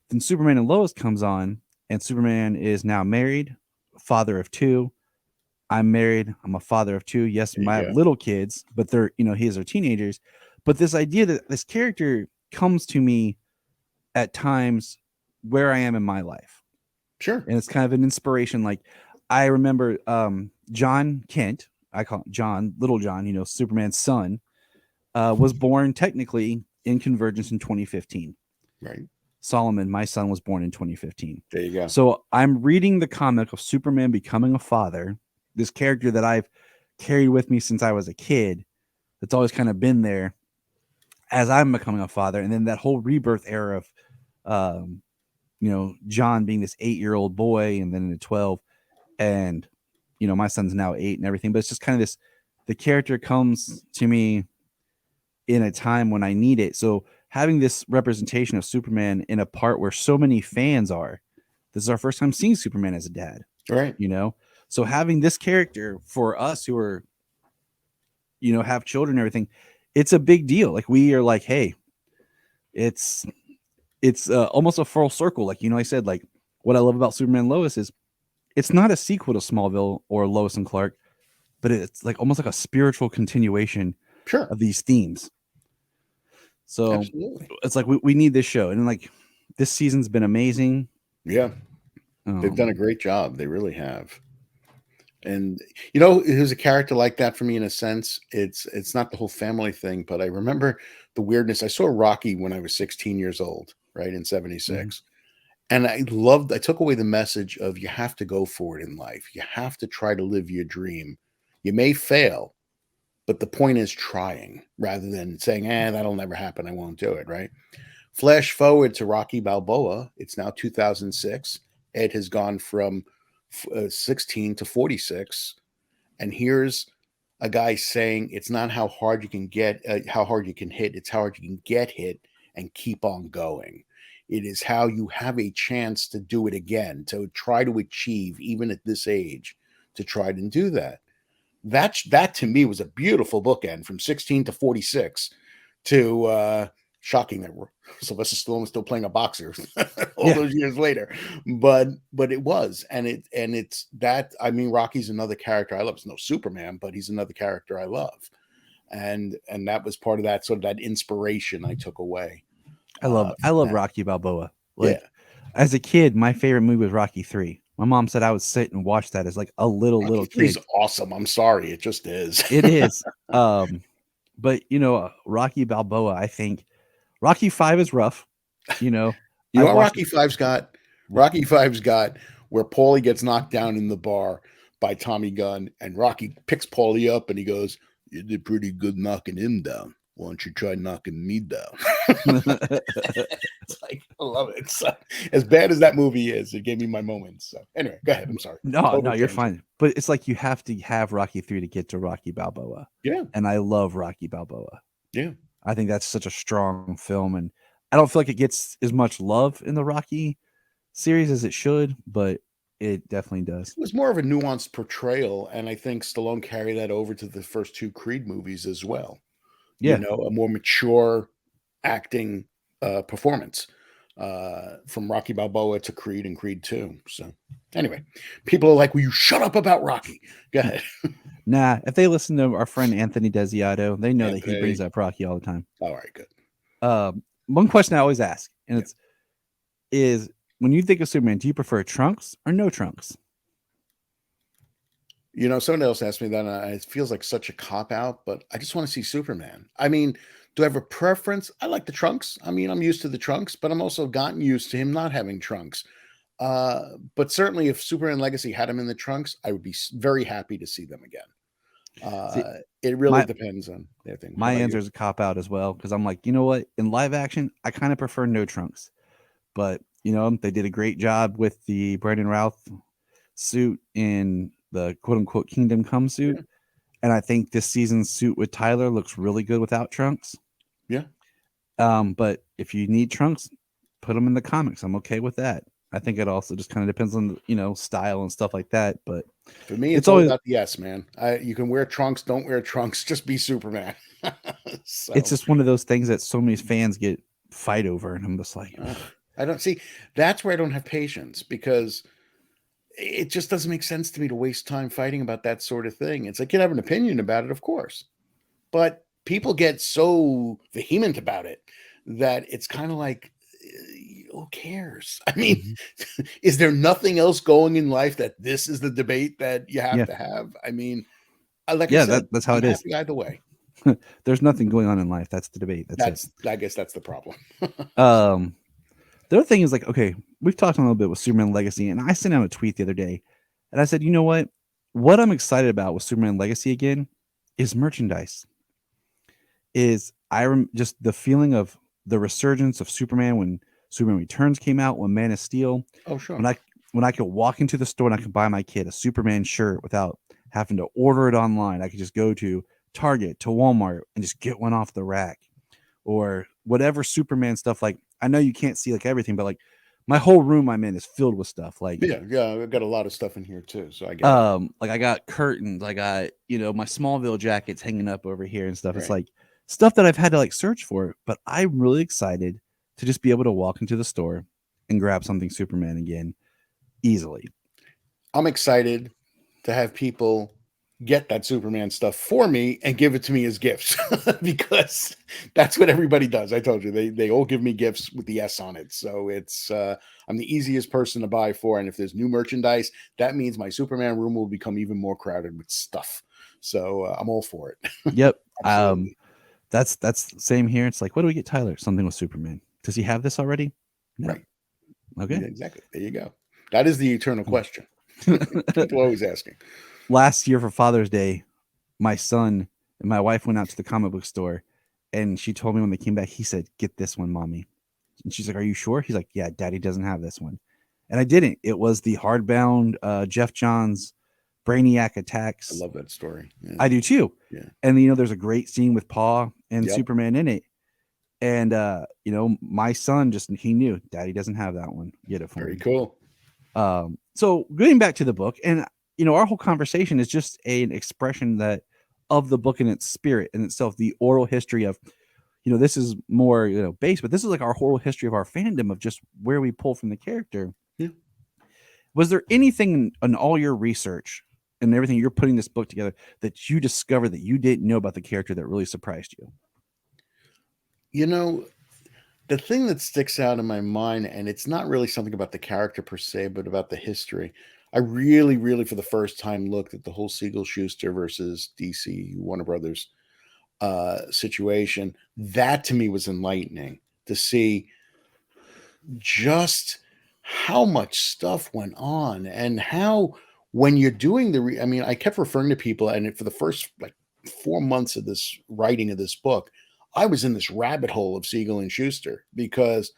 S1: Then Superman and Lois comes on, and Superman is now married, father of two. I'm married. I'm a father of two. Yes,
S2: There
S1: I
S2: you
S1: have
S2: go.
S1: little kids, but his are teenagers. But this idea that this character comes to me at times where I am in my life,
S2: Sure.
S1: and it's kind of an inspiration. Like I remember John Kent, I call him John, Little John, Superman's son, was born technically in Convergence in 2015.
S2: Right.
S1: Solomon, my son, was born in 2015.
S2: There you go.
S1: So I'm reading the comic of Superman becoming a father, this character that I've carried with me since I was a kid, that's always kind of been there as I'm becoming a father. And then that whole rebirth era of, John being this 8-year-old boy and then a 12. And, my son's now 8 and everything, but it's just kind of this, the character comes to me in a time when I need it. So having this representation of Superman in a part where so many fans are, this is our first time seeing Superman as a dad,
S2: Right.
S1: So having this character for us who are, have children and everything, it's a big deal. Like we are like, hey, it's almost a full circle. Like, I said, like what I love about Superman and Lois is it's not a sequel to Smallville or Lois and Clark, but it's like almost like a spiritual continuation
S2: Sure.
S1: of these themes. So
S2: Absolutely.
S1: it's like we need this show, and like this season's been amazing.
S2: Yeah. They've done a great job. They really have. And who's a character like that for me in a sense? It's not the whole family thing, but I remember the weirdness. I saw Rocky when I was 16 years old, right, in 76. And I took away the message of you have to go for it in life. You have to try to live your dream. You may fail, but the point is trying rather than saying, that'll never happen. I won't do it, right? Flash forward to Rocky Balboa. It's now 2006. Ed has gone from 16 to 46. And here's a guy saying it's not how hard you can how hard you can hit. It's how hard you can get hit and keep on going. It is how you have a chance to do it again, to try to achieve, even at this age, to try and do that. That to me was a beautiful bookend from 16 to 46 to shocking that Sylvester Stallone was still playing a boxer all those years later. But it was, and it's that, I mean, Rocky's another character I love. It's no Superman, but he's another character I love. And that was part of that sort of that inspiration I took away.
S1: I love Rocky Balboa. Like as a kid, my favorite movie was Rocky 3. My mom said I would sit and watch that as like a little kid.
S2: It's awesome. I'm sorry, it just is.
S1: It is. But Rocky Balboa, I think Rocky 5 is rough.
S2: You know what Rocky 5's got? Rocky 5's got where Paulie gets knocked down in the bar by Tommy Gunn, and Rocky picks Paulie up and he goes, "You did pretty good knocking him down. Why don't you try knocking me down?" It's like, I love it. So, as bad as that movie is, it gave me my moments. So anyway, go ahead. I'm sorry.
S1: No, you're fine. But it's like you have to have Rocky 3 to get to Rocky Balboa.
S2: Yeah.
S1: And I love Rocky Balboa.
S2: Yeah.
S1: I think that's such a strong film, and I don't feel like it gets as much love in the Rocky series as it should, but it definitely does.
S2: It was more of a nuanced portrayal, and I think Stallone carried that over to the first 2 Creed movies as well. Yeah. A more mature acting performance from Rocky Balboa to Creed and Creed 2. So anyway, people are like, "Will you shut up about Rocky?" Go ahead.
S1: Nah, if they listen to our friend Anthony Desiato, they know that he brings up Rocky all the time.
S2: All right, good.
S1: One question I always ask, and is when you think of Superman, do you prefer trunks or no trunks?
S2: Someone else asked me that, and it feels like such a cop-out, but I just want to see Superman. I mean, do I have a preference? I like the trunks. I mean, I'm used to the trunks, but I'm also gotten used to him not having trunks. But certainly if Superman Legacy had him in the trunks, I would be very happy to see them again. It really depends on their thing.
S1: My answer is a cop-out as well, because I'm like, you know what? In live action, I kind of prefer no trunks. But, they did a great job with the Brandon Routh suit in the quote-unquote Kingdom Come suit. Yeah. And I think this season's suit with Tyler looks really good without trunks.
S2: Yeah.
S1: But if you need trunks, put them in the comics. I'm okay with that. I think it also just kind of depends on, style and stuff like that. But
S2: for me, it's all about the yes, man. You can wear trunks, don't wear trunks, just be Superman.
S1: So. It's just one of those things that so many fans get fight over. And I'm just like,
S2: I don't see. That's where I don't have patience, because it just doesn't make sense to me to waste time fighting about that sort of thing. It's like, you have an opinion about it, of course, but people get so vehement about it that it's kind of like, who cares? I mean, is there nothing else going in life that this is the debate that you have to have? I mean, like I said,
S1: that's how it is.
S2: Either way.
S1: There's nothing going on in life. That's the debate. That's it.
S2: I guess that's the problem.
S1: The other thing is, like, okay, we've talked a little bit with Superman Legacy, and I sent out a tweet the other day, and I said, you know what? What I'm excited about with Superman Legacy again is merchandise. Just the feeling of the resurgence of Superman when Superman Returns came out, when Man of Steel.
S2: Oh, sure.
S1: when I could walk into the store and I could buy my kid a Superman shirt without having to order it online. I could just go to Target, to Walmart, and just get one off the rack, or whatever Superman stuff. Like, I know you can't see like everything, but like my whole room I'm in is filled with stuff. Like,
S2: yeah, I've got a lot of stuff in here too, so I get it.
S1: like I got curtains, I got, my Smallville jackets hanging up over here and stuff. It's
S2: Right.
S1: like stuff that I've had to like search for, but I'm really excited to just be able to walk into the store and grab something Superman again easily.
S2: I'm excited to have people get that Superman stuff for me and give it to me as gifts because that's what everybody does. I told you they all give me gifts with the S on it. So it's I'm the easiest person to buy for. And if there's new merchandise, that means my Superman room will become even more crowded with stuff. So I'm all for it.
S1: Yep.
S2: Absolutely.
S1: That's the same here. It's like, what do we get Tyler? Something with Superman. Does he have this already? No.
S2: Right.
S1: Okay.
S2: Yeah, exactly. There you go. That is the eternal question. People are always asking.
S1: Last year for Father's Day, my son and my wife went out to the comic book store, and she told me when they came back, he said, "Get this one, mommy." And she's like, "Are you sure?" He's like, "Yeah, daddy doesn't have this one." And I didn't. It was the hardbound Jeff Johns Brainiac
S2: I
S1: Attacks.
S2: love that story. Yeah.
S1: I do too.
S2: Yeah.
S1: And there's a great scene with Paw and
S2: Yep.
S1: Superman in it. And my son he knew daddy doesn't have that one. Get it for
S2: Very
S1: me.
S2: cool.
S1: So getting back to the book, and our whole conversation is just an expression that of the book in its spirit in itself, the oral history of, this is more base, but this is like our oral history of our fandom of just where we pull from the character.
S2: Yeah.
S1: Was there anything in all your research and everything you're putting this book together that you discovered that you didn't know about the character that really surprised you?
S2: The thing that sticks out in my mind, and it's not really something about the character per se, but about the history. I really, really, for the first time, looked at the whole Siegel Schuster versus DC Warner Brothers situation. That to me was enlightening to see just how much stuff went on and how when you're doing I kept referring to people, and for the first like 4 months of this writing of this book, I was in this rabbit hole of Siegel and Schuster because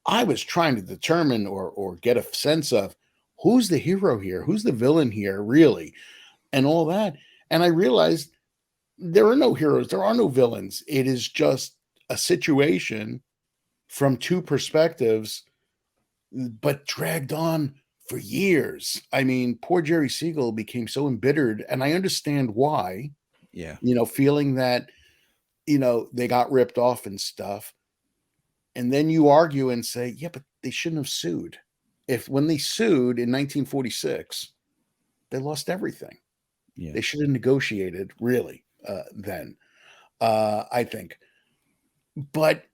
S2: I was trying to determine or get a sense of who's the hero here, who's the villain here, really, and all that. And I realized there are no heroes, there are no villains. It is just a situation from two perspectives, but dragged on for years. I mean, poor Jerry Siegel became so embittered, and I understand why.
S1: Yeah.
S2: Feeling that they got ripped off and stuff. And then you argue and say, yeah, but they shouldn't have sued. When they sued in 1946, they lost everything.
S1: Yeah.
S2: They should have negotiated, really, then, I think. But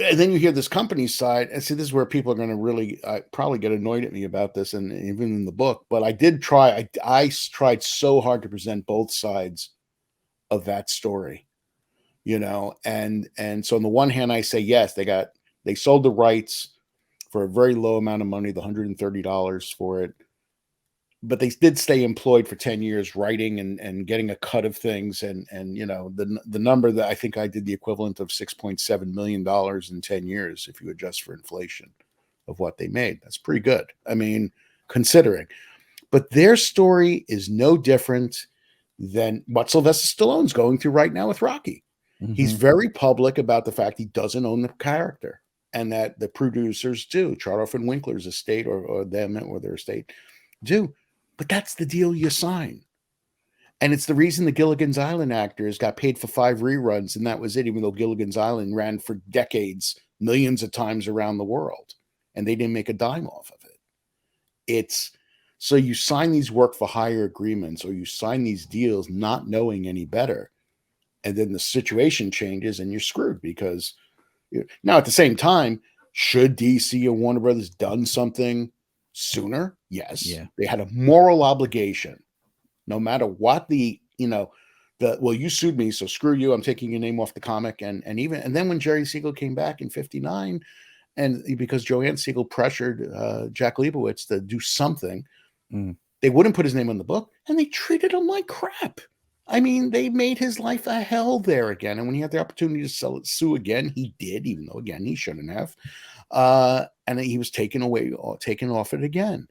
S2: and then you hear this company side, and see, this is where people are going to really probably get annoyed at me about this, and even in the book. But I did try. I tried so hard to present both sides of that story. And so on the one hand, I say, yes, they sold the rights for a very low amount of money, the $130 for it. But they did stay employed for 10 years writing and getting a cut of things. And the number that I think I did the equivalent of $6.7 million in 10 years, if you adjust for inflation of what they made. That's pretty good. I mean, considering. But their story is no different than what Sylvester Stallone's going through right now with Rocky.
S1: Mm-hmm.
S2: He's very public about the fact he doesn't own the character, and that the producers do. Charlotte and Winkler's estate or them or their estate do. But that's the deal you sign. And it's the reason the Gilligan's Island actors got paid for 5 reruns, and that was it, even though Gilligan's Island ran for decades, millions of times around the world, and they didn't make a dime off of it. So you sign these work for hire agreements, or you sign these deals not knowing any better. And then the situation changes and you're screwed because now at the same time, should DC or Warner Brothers done something sooner? Yes.
S1: Yeah.
S2: They had a moral obligation, no matter what you sued me, so screw you. I'm taking your name off the comic. And then when Jerry Siegel came back in 1959, and because Joanne Siegel pressured Jack Leibowitz to do something, they wouldn't put his name on the book, and they treated him like crap. I mean, they made his life a hell there again. And when he had the opportunity to sue again, he did, even though, again, he shouldn't have. And he was taken off it again.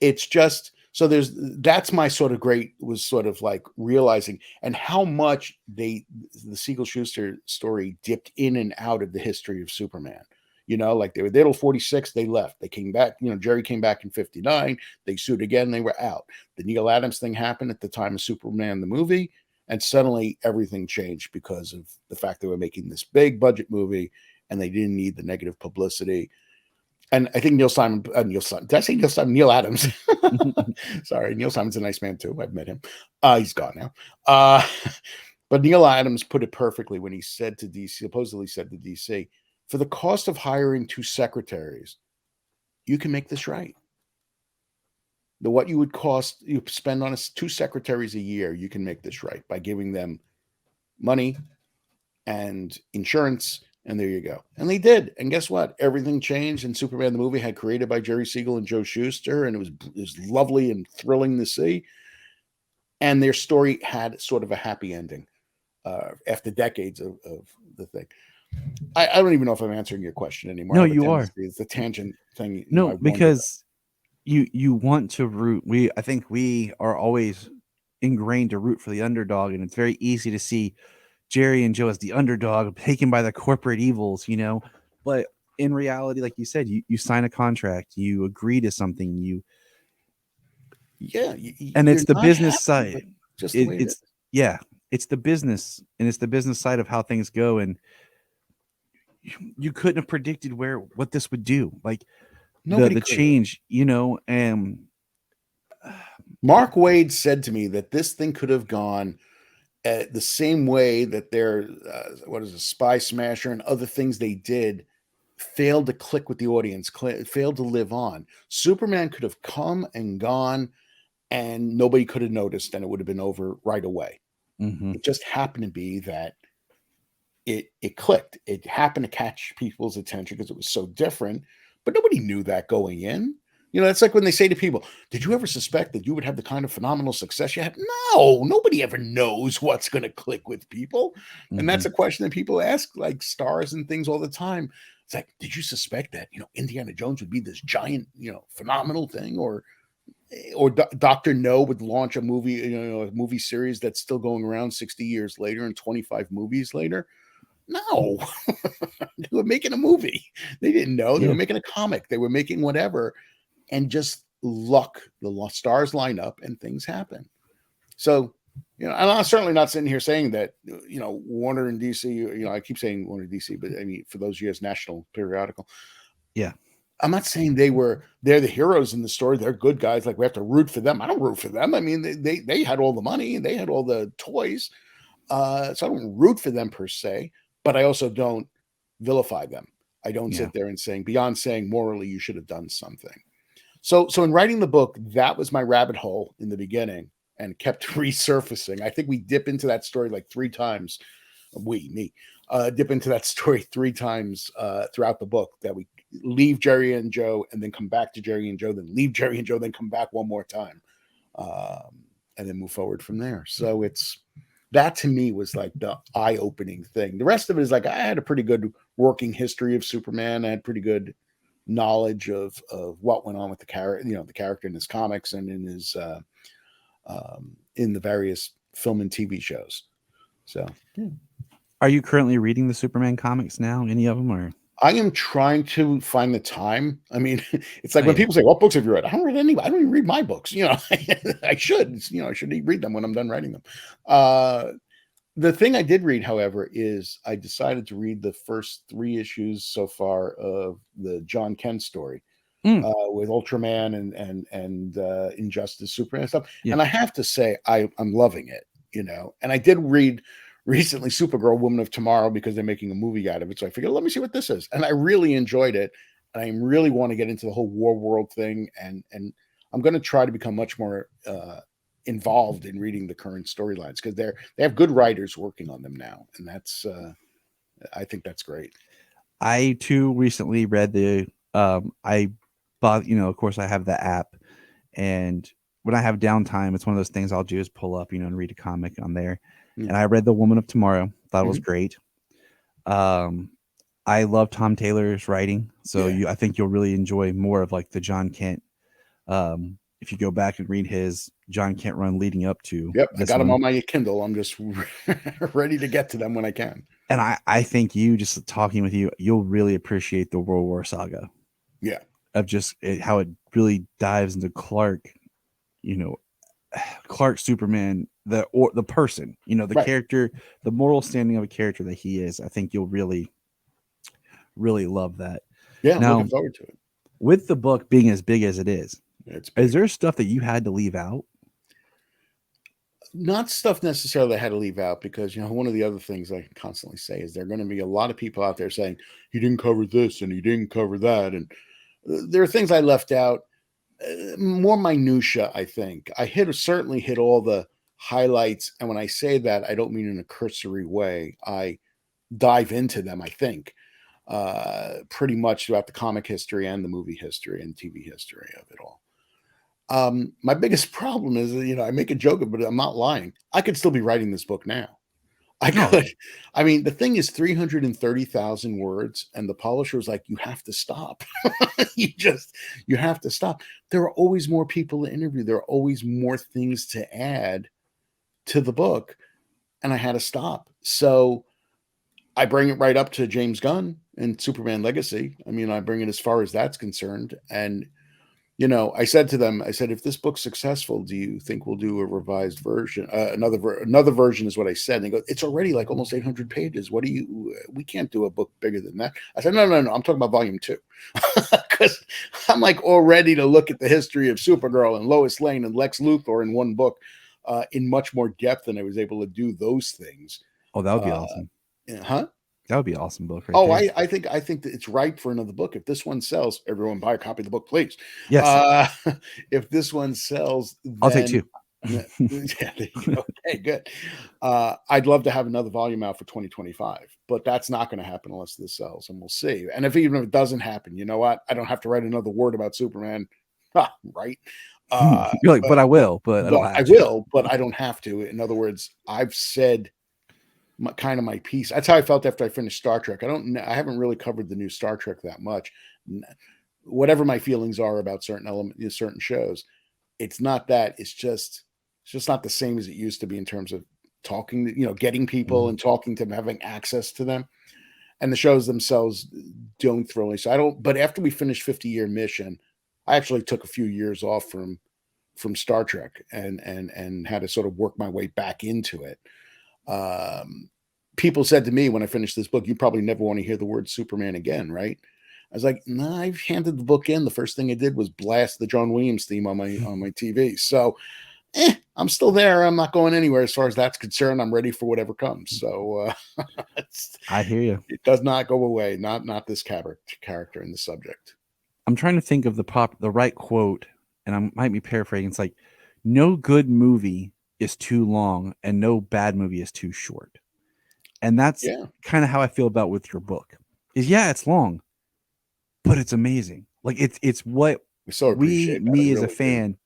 S2: It's just so that's my sort of was sort of like realizing and how much the Siegel Schuster story dipped in and out of the history of Superman. Like they were there till 46, they left. They came back, Jerry came back in 59, they sued again, they were out. The Neil Adams thing happened at the time of Superman, the movie, and suddenly everything changed because of the fact they were making this big budget movie and they didn't need the negative publicity. And I think Neil Simon, did I say Neil Simon? Neil Adams. Sorry, Neil Simon's a nice man too. I've met him. He's gone now. But Neil Adams put it perfectly when he supposedly said to DC, for the cost of hiring 2 secretaries, you can make this right. What you spend on 2 secretaries a year, you can make this right by giving them money and insurance. And there you go. And they did. And guess what? Everything changed. And Superman the movie had created by Jerry Siegel and Joe Shuster. And it was lovely and thrilling to see. And their story had sort of a happy ending after decades of the thing. I don't even know if I'm answering your question anymore.
S1: No, you are.
S2: It's the tangent thing.
S1: No, because you want to root. I think we are always ingrained to root for the underdog. And it's very easy to see Jerry and Joe as the underdog taken by the corporate evils, but in reality, like you said, you sign a contract, you agree to something, and it's the business side. It's the business, and it's the business side of how things go. And you couldn't have predicted what this would do. Like the change, and
S2: Mark Waid said to me that this thing could have gone the same way that their Spy Smasher and other things they did failed to click with the audience, failed to live on. Superman could have come and gone and nobody could have noticed and it would have been over right away.
S1: Mm-hmm.
S2: It just happened to be that it clicked. It happened to catch people's attention because it was so different, but nobody knew that going in. It's like when they say to people, did you ever suspect that you would have the kind of phenomenal success you had? No, nobody ever knows what's going to click with people. Mm-hmm. And that's a question that people ask, like stars and things all the time. It's like, did you suspect that, Indiana Jones would be this giant, phenomenal thing? Or Dr. No would launch a movie, a movie series that's still going around 60 years later and 25 movies later? No, they were making a movie. They didn't know. They were making a comic. They were making whatever. And just luck, the stars line up and things happen. So, and I'm certainly not sitting here saying that, Warner and DC, I keep saying Warner and DC, but I mean, for those years, national periodical.
S1: Yeah.
S2: I'm not saying they're the heroes in the story. They're good guys. Like we have to root for them. I don't root for them. I mean, they had all the money and they had all the toys. So I don't root for them per se, but I also don't vilify them. I don't sit there and beyond saying morally, you should have done something. So in writing the book, that was my rabbit hole in the beginning and kept resurfacing. I think we dip into that story like 3 times. Dip into that story 3 times throughout the book, that we leave Jerry and Joe and then come back to Jerry and Joe, then leave Jerry and Joe, then come back one more time and then move forward from there. So that to me was like the eye-opening thing. The rest of it is like I had a pretty good working history of Superman. I had pretty good knowledge of what went on with the character, the character in his comics and in his in the various film and TV shows. So,
S1: are you currently reading the Superman comics now? Any of them, or?
S2: I am trying to find the time. I mean, it's like when people say, "What books have you read?" I don't read any. I don't even read my books. I should. I should read them when I'm done writing them. The thing I did read, however, is I decided to read the first 3 issues so far of the John Kent story with Ultraman and Injustice, Superman and stuff. Yeah. And I have to say, I'm loving it, And I did read recently Supergirl, Woman of Tomorrow, because they're making a movie out of it. So I figured, let me see what this is. And I really enjoyed it. And I really want to get into the whole war world thing. And I'm going to try to become much more involved in reading the current storylines because they have good writers working on them now, and that's I think that's great.
S1: I too recently read I bought, of course I have the app, and when I have downtime, it's one of those things I'll do is pull up, and read a comic on there. And I read The Woman of Tomorrow. Thought it was great. I love Tom Taylor's writing, so
S2: Yeah.
S1: I think you'll really enjoy more of like the John Kent. If you go back and read his John Kent run leading up to
S2: Yep. I
S1: this
S2: got them
S1: one,
S2: on my Kindle. I'm just ready to get to them when I can.
S1: and I think you just talking with you, you'll really appreciate the World War saga
S2: Yeah.
S1: of just how it really dives into Clark, you know, Clark Superman, the person, the
S2: Right.
S1: character, the moral standing of a character that he is. I think you'll really, really love that.
S2: Yeah. I'm
S1: Now,
S2: looking forward to it.
S1: with the book being as big as it
S2: It's
S1: is
S2: big.
S1: there stuff that you had to leave out?
S2: Not stuff necessarily I had to leave out because, one of the other things I constantly say is there are going to be a lot of people out there saying, he didn't cover this and he didn't cover that. And there are things I left out, more minutia, I think. I certainly hit all the highlights. And when I say that, I don't mean in a cursory way. I dive into them, I think, pretty much throughout the comic history and the movie history and TV history of it all. My biggest problem is, I make a joke of it, but I'm not lying. I could still be writing this book now. I
S1: Oh,
S2: could. I mean, the thing is 330,000 words, and the publisher was like, you have to stop. you have to stop. There are always more people to interview. There are always more things to add to the book. And I had to stop. So I bring it right up to James Gunn and Superman Legacy. I mean, I bring it as far as that's concerned. And I said to them, if this book's successful, do you think we'll do a revised version? Another version is what I said. And they go, it's already like almost 800 pages. We can't do a book bigger than that. I said, no. I'm talking about volume 2. Because I'm like all ready to look at the history of Supergirl and Lois Lane and Lex Luthor in one book in much more depth than I was able to do those things.
S1: Oh, that would be awesome.
S2: Huh?
S1: That would be an awesome book right
S2: Oh,
S1: there.
S2: I think that it's ripe for another book. If this one sells, everyone buy a copy of the book, please.
S1: Yes.
S2: If this one sells,
S1: I'll take
S2: then
S1: 2.
S2: yeah, there you go. Okay, good. I'd love to have another volume out for 2025, but that's not going to happen unless this sells, and we'll see. And even if it doesn't happen, you know what? I don't have to write another word about Superman, right?
S1: You're like, but I will, but I don't have
S2: I
S1: to.
S2: will, but I don't have to. In other words, I've said my piece. That's how I felt after I finished Star Trek. I haven't really covered the new Star Trek that much. Whatever my feelings are about certain shows, it's not that. It's just not the same as it used to be in terms of talking, getting people and talking to them, having access to them. And the shows themselves don't thrill me. So I don't, but after we finished 50-Year Mission, I actually took a few years off from Star Trek and had to sort of work my way back into it. People said to me when I finished this book, you probably never want to hear the word Superman again, right? I was like, no, I've handed the book in. The first thing I did was blast the John Williams theme on my TV. So I'm still there. I'm not going anywhere as far as that's concerned. I'm ready for whatever comes. So
S1: I hear you.
S2: it does not go away. Not this character in the subject.
S1: I'm trying to think of the right quote, and I might be paraphrasing. It's like, no good movie is too long, and no bad movie is too short. And that's kind of how I feel about with your book. It's long, but it's amazing. Like it's what
S2: so appreciate that.
S1: me
S2: I
S1: as a
S2: really
S1: fan,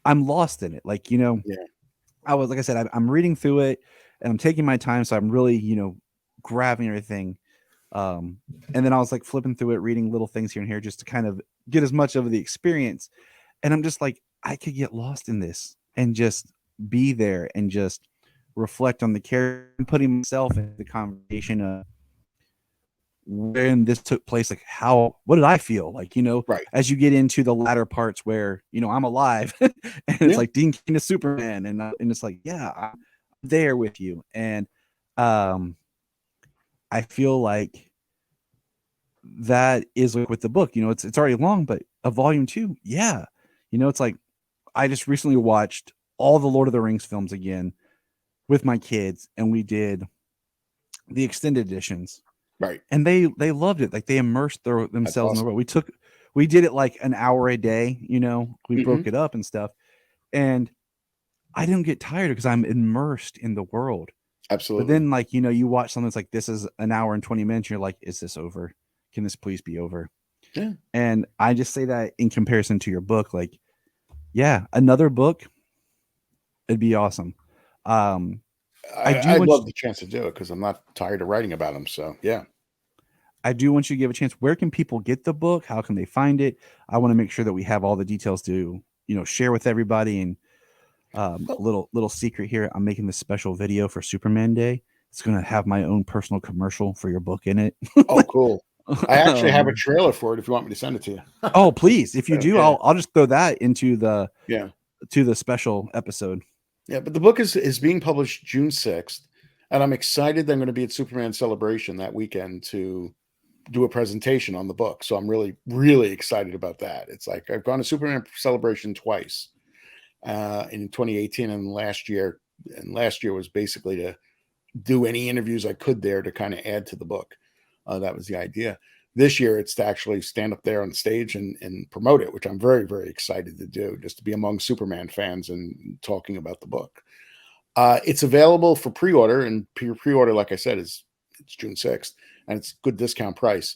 S1: I'm lost in it. Like, I was, like I said, I'm reading through it and I'm taking my time. So I'm really, grabbing everything. And then I was like flipping through it, reading little things here and here just to kind of get as much of the experience. And I'm just like, I could get lost in this and just be there and just reflect on the character and putting myself in the conversation of when this took place. Like, what did I feel like,
S2: right.
S1: as you get into the latter parts where, I'm alive and it's like Dean King is Superman. And it's like, I'm there with you. And, I feel like that is like with the book, it's already long, but a volume 2. Yeah. It's like, I just recently watched all the Lord of the Rings films again with my kids, and we did the extended editions.
S2: Right.
S1: And they loved it. Like, they immersed themselves in the
S2: awesome.
S1: world. We did it like an hour a day, we broke it up and stuff. And I didn't get tired because I'm immersed in the world.
S2: Absolutely.
S1: But then, like, you watch something that's like, this is an hour and 20 minutes. And you're like, is this over? Can this please be over?
S2: Yeah.
S1: And I just say that in comparison to your book, like, another book, it'd be awesome.
S2: I'd love the chance to do it because I'm not tired of writing about them. So yeah.
S1: I do want you to give a chance. Where can people get the book? How can they find it? I want to make sure that we have all the details to, share with everybody. And
S2: Well,
S1: little secret here, I'm making this special video for Superman Day. It's going to have my own personal commercial for your book in it.
S2: oh, cool. I actually have a
S1: um,
S2: trailer for it if you want me to send it to you.
S1: oh, please. If you do,
S2: Yeah.
S1: I'll just throw that into the
S2: Yeah.
S1: special episode.
S2: Yeah. But the book is being published June 6th. And I'm excited that I'm going to be at Superman Celebration that weekend to do a presentation on the book. So I'm really, really excited about that. It's like I've gone to Superman Celebration twice in 2018 and last year. And last year was basically to do any interviews I could there to kind of add to the book. That was the idea. This year, it's to actually stand up there on stage and promote it, which I'm very, very excited to do, just to be among Superman fans and talking about the book. It's available for pre-order, and pre-order, like I said, it's June 6th, and it's good discount price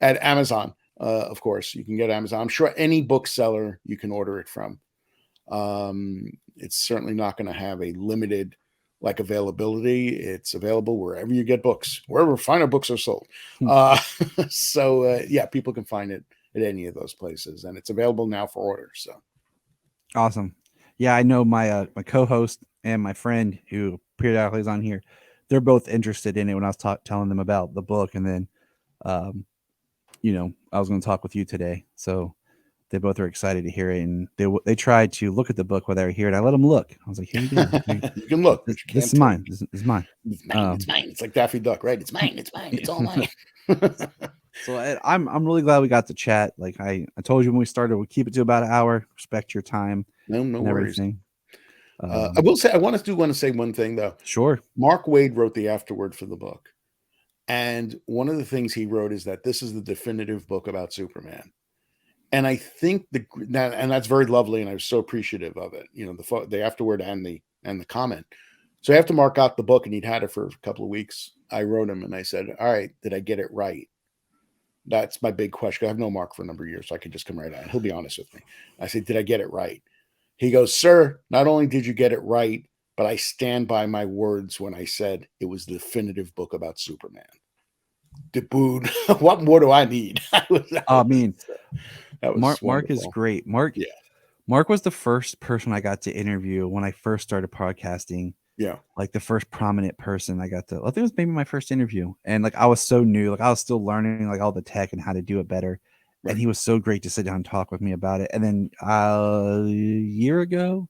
S2: at Amazon. Of course, you can get Amazon. I'm sure any bookseller you can order it from. It's certainly not going to have a limited availability. It's available wherever you get books, wherever finer books are sold. So yeah, people can find it at any of those places, and it's available now for order. So
S1: Awesome. Yeah, I know my co-host and my friend who periodically is on here. They're both interested in it when I was telling them about the book, and then, um, I was going to talk with you today. So they both are excited to hear it, and they tried to look at the book while they were here, and I let them look. I was like, "Here you go.
S2: you can look, but you can't.
S1: This is mine. This is mine.
S2: It's mine. It's mine. It's like Daffy Duck, right? It's mine. It's mine. It's all mine."
S1: So I'm really glad we got to chat. Like I told you when we started, we'll keep it to about an hour. Respect your time.
S2: No
S1: and
S2: worries.
S1: Everything.
S2: I will say, I want to say one thing though.
S1: Sure.
S2: Mark Waid wrote the afterword for the book, and one of the things he wrote is that this is the definitive book about Superman. And I think and that's very lovely, and I was so appreciative of it. The afterword and the comment. So after Mark got the book and he'd had it for a couple of weeks, I wrote him and I said, "All right, did I get it right?" That's my big question. I've known Mark for a number of years, so I could just come right out. He'll be honest with me. I said, "Did I get it right?" He goes, "Sir, not only did you get it right, but I stand by my words when I said it was the definitive book about Superman." Dude, what more do I need?
S1: I mean,
S2: that was
S1: Mark is great. Mark was the first person I got to interview when I first started podcasting.
S2: Yeah.
S1: Like the first prominent person I think it was maybe my first interview. And like I was so new, like I was still learning like all the tech and how to do it better. Right. And he was so great to sit down and talk with me about it. And then a year ago,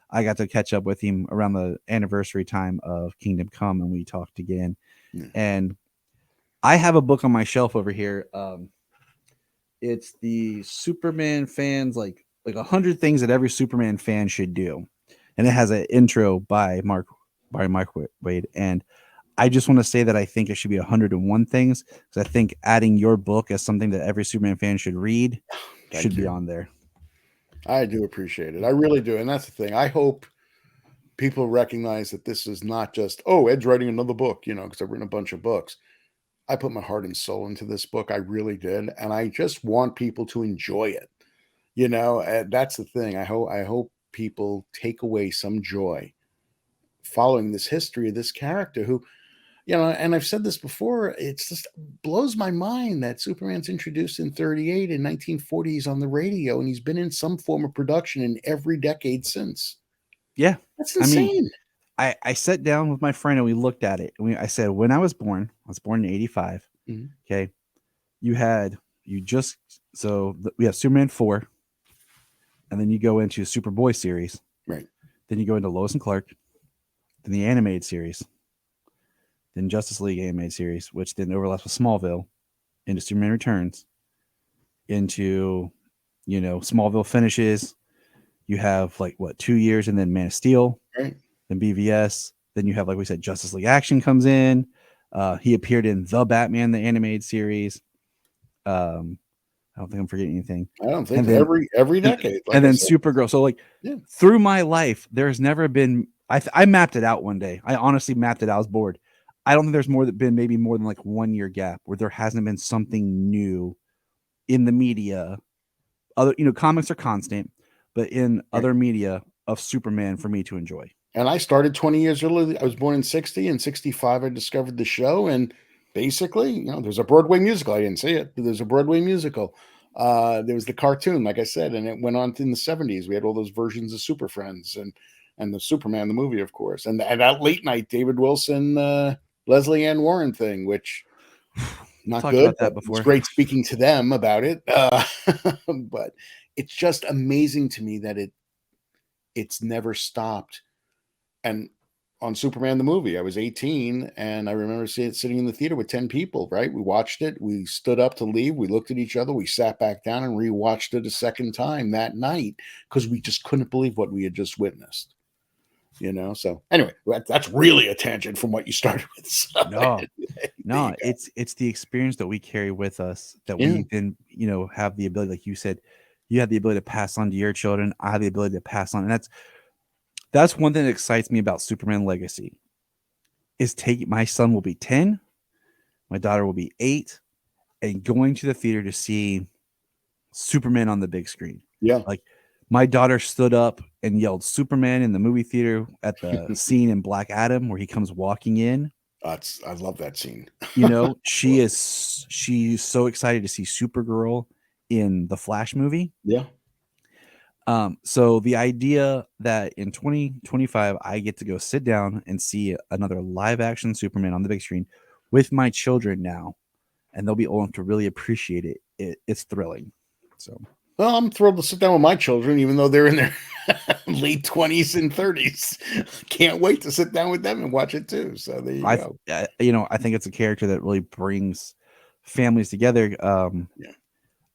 S1: I got to catch up with him around the anniversary time of Kingdom Come, and we talked again. Yeah. And I have a book on my shelf over here. It's the Superman fans, like 100 things that every Superman fan should do. And it has an intro by Mark Waid. And I just want to say that I think it should be 101 things, because I think adding your book as something that every Superman fan should read should be on there.
S2: I do appreciate it. I really do. And that's the thing. I hope people recognize that this is not just, oh, Ed's writing another book, because I've written a bunch of books. I put my heart and soul into this book. I really did. And I just want people to enjoy it. And that's the thing. I hope people take away some joy following this history of this character who, and I've said this before, it's just blows my mind that Superman's introduced in 1938 and 1940s on the radio, and he's been in some form of production in every decade since.
S1: Yeah.
S2: That's insane.
S1: I mean, I sat down with my friend and we looked at it. And I said, when I was born in 85. Mm-hmm. Okay. We have Superman 4. And then you go into Superboy series.
S2: Right.
S1: Then you go into Lois and Clark. Then the animated series. Then Justice League animated series, which then overlaps with Smallville, into Superman Returns, into, Smallville finishes. You have 2 years, and then Man of Steel,
S2: right.
S1: Then BVS. Then you have, like we said, Justice League Action comes in. He appeared in The Batman, the animated series. I don't think I'm forgetting anything.
S2: I don't think every decade.
S1: And then Supergirl. So through my life, there's never been, I mapped it out one day. I honestly mapped it out. I was bored. I don't think there's maybe more than 1 year gap where there hasn't been something new in the media. Other, comics are constant, but in other media of Superman for me to enjoy.
S2: And I started 20 years early. I was born in 60, and 65 I discovered the show, and basically, you know, there's a Broadway musical. I didn't see it, but there's a Broadway musical. There was the cartoon, like I said, and it went on in the 70s. We had all those versions of Super Friends and the Superman, the movie, of course, and that late night David Wilson, Leslie Ann Warren thing, which not
S1: Talked
S2: good,
S1: about
S2: but
S1: that
S2: it was
S1: before.
S2: great speaking to them about it. But it's just amazing to me that it's never stopped. And on Superman the movie, I was 18, and I remember sitting in the theater with 10 people, right? We watched it, we stood up to leave, we looked at each other, we sat back down and rewatched it a second time that night because we just couldn't believe what we had just witnessed. You know, so anyway, that's really a tangent from what you started with. So,
S1: No,
S2: there you
S1: no,
S2: go.
S1: it's the experience that we carry with us that
S2: Yeah.
S1: we then, have the ability, like you said, you have the ability to pass on to your children. I have the ability to pass on. And that's one thing that excites me about Superman Legacy is taking my son will be 10, my daughter will be 8, and going to the theater to see Superman on the big screen.
S2: Yeah.
S1: Like my daughter stood up and yelled Superman in the movie theater at the scene in Black Adam where he comes walking in.
S2: I love that scene.
S1: She's so excited to see Supergirl in the Flash movie.
S2: Yeah.
S1: So the idea that in 2025 I get to go sit down and see another live action Superman on the big screen with my children now, and they'll be old enough to really appreciate it. It's thrilling. So,
S2: Well, I'm thrilled to sit down with my children, even though they're in their late 20s and 30s. Can't wait to sit down with them and watch it too. So there you go.
S1: I think it's a character that really brings families together.
S2: Yeah.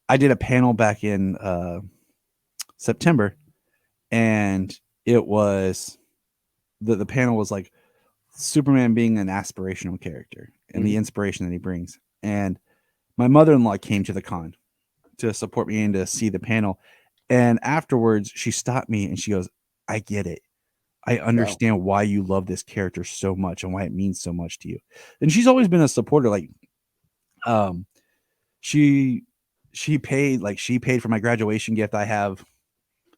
S1: I did a panel back in September, and it was the panel was like Superman being an aspirational character and the inspiration that he brings. And my mother-in-law came to the con to support me and to see the panel. And afterwards, she stopped me and she goes, "I get it. I understand why you love this character so much and why it means so much to you." And she's always been a supporter. Like, she paid for my graduation gift. I have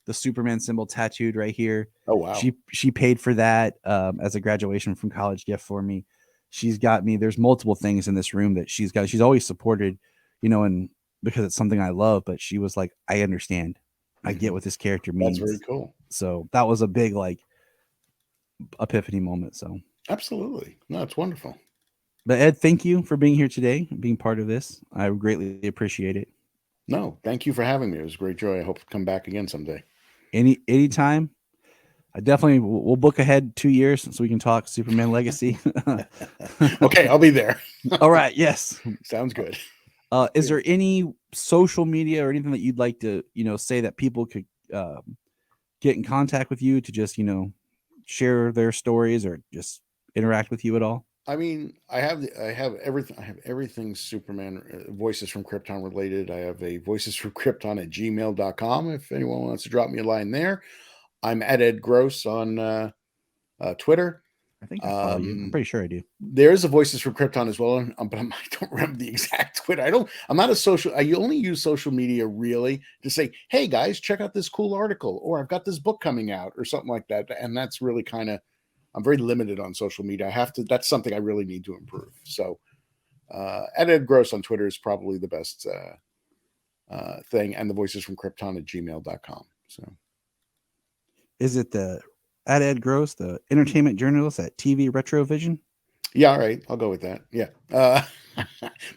S1: the Superman symbol tattooed right here.
S2: Oh, wow.
S1: She paid for that as a graduation from college gift for me. She's got me. There's multiple things in this room that she's got. She's always supported, and because it's something I love. But she was like, "I understand. I get what this character means."
S2: That's very cool.
S1: So that was a big epiphany moment. So
S2: absolutely, no, it's wonderful.
S1: But Ed, thank you for being here today, being part of this. I greatly appreciate it.
S2: No, thank you for having me. It was a great joy. I hope to come back again someday.
S1: Anytime. I definitely we'll book ahead 2 years so we can talk Superman Legacy.
S2: Okay, I'll be there.
S1: All right. Yes.
S2: Sounds good.
S1: Is there any social media or anything that you'd like to, say that people could get in contact with you to just, share their stories or just interact with you at all?
S2: I mean, I have everything. I have everything Superman Voices from Krypton related. I have a Voices from Krypton at gmail.com. If anyone wants to drop me a line there. I'm at Ed Gross on Twitter.
S1: I think I follow you. I'm pretty sure I do.
S2: There's a Voices from Krypton as well, but I don't remember the exact Twitter. I'm not a social. I only use social media really to say, "Hey guys, check out this cool article," or "I've got this book coming out," or something like that. And that's really kind of. I'm very limited on social media. I have to. That's something I really need to improve. So, at Ed Gross on Twitter is probably the best thing, and the Voices from Krypton at gmail.com. So.
S1: Is it at Ed Gross, the entertainment journalist at TV Retrovision?
S2: Yeah, all right. I'll go with that. Yeah. But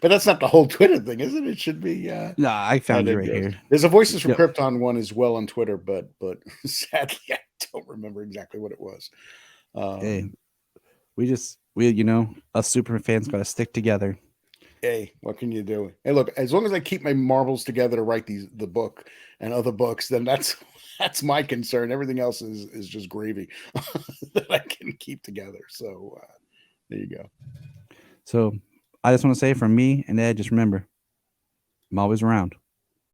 S2: that's not the whole Twitter thing, is it? It should be.
S1: No, I found you right here.
S2: There's a Voices from Krypton one as well on Twitter, but sadly, I don't remember exactly what it was.
S1: Hey, we us super fans got to stick together.
S2: Hey, what can you do? Hey, look, as long as I keep my marbles together to write the book and other books, then that's my concern. Everything else is just gravy that I can keep together. So there you go.
S1: So I just want to say from me and Ed, just remember, I'm always around.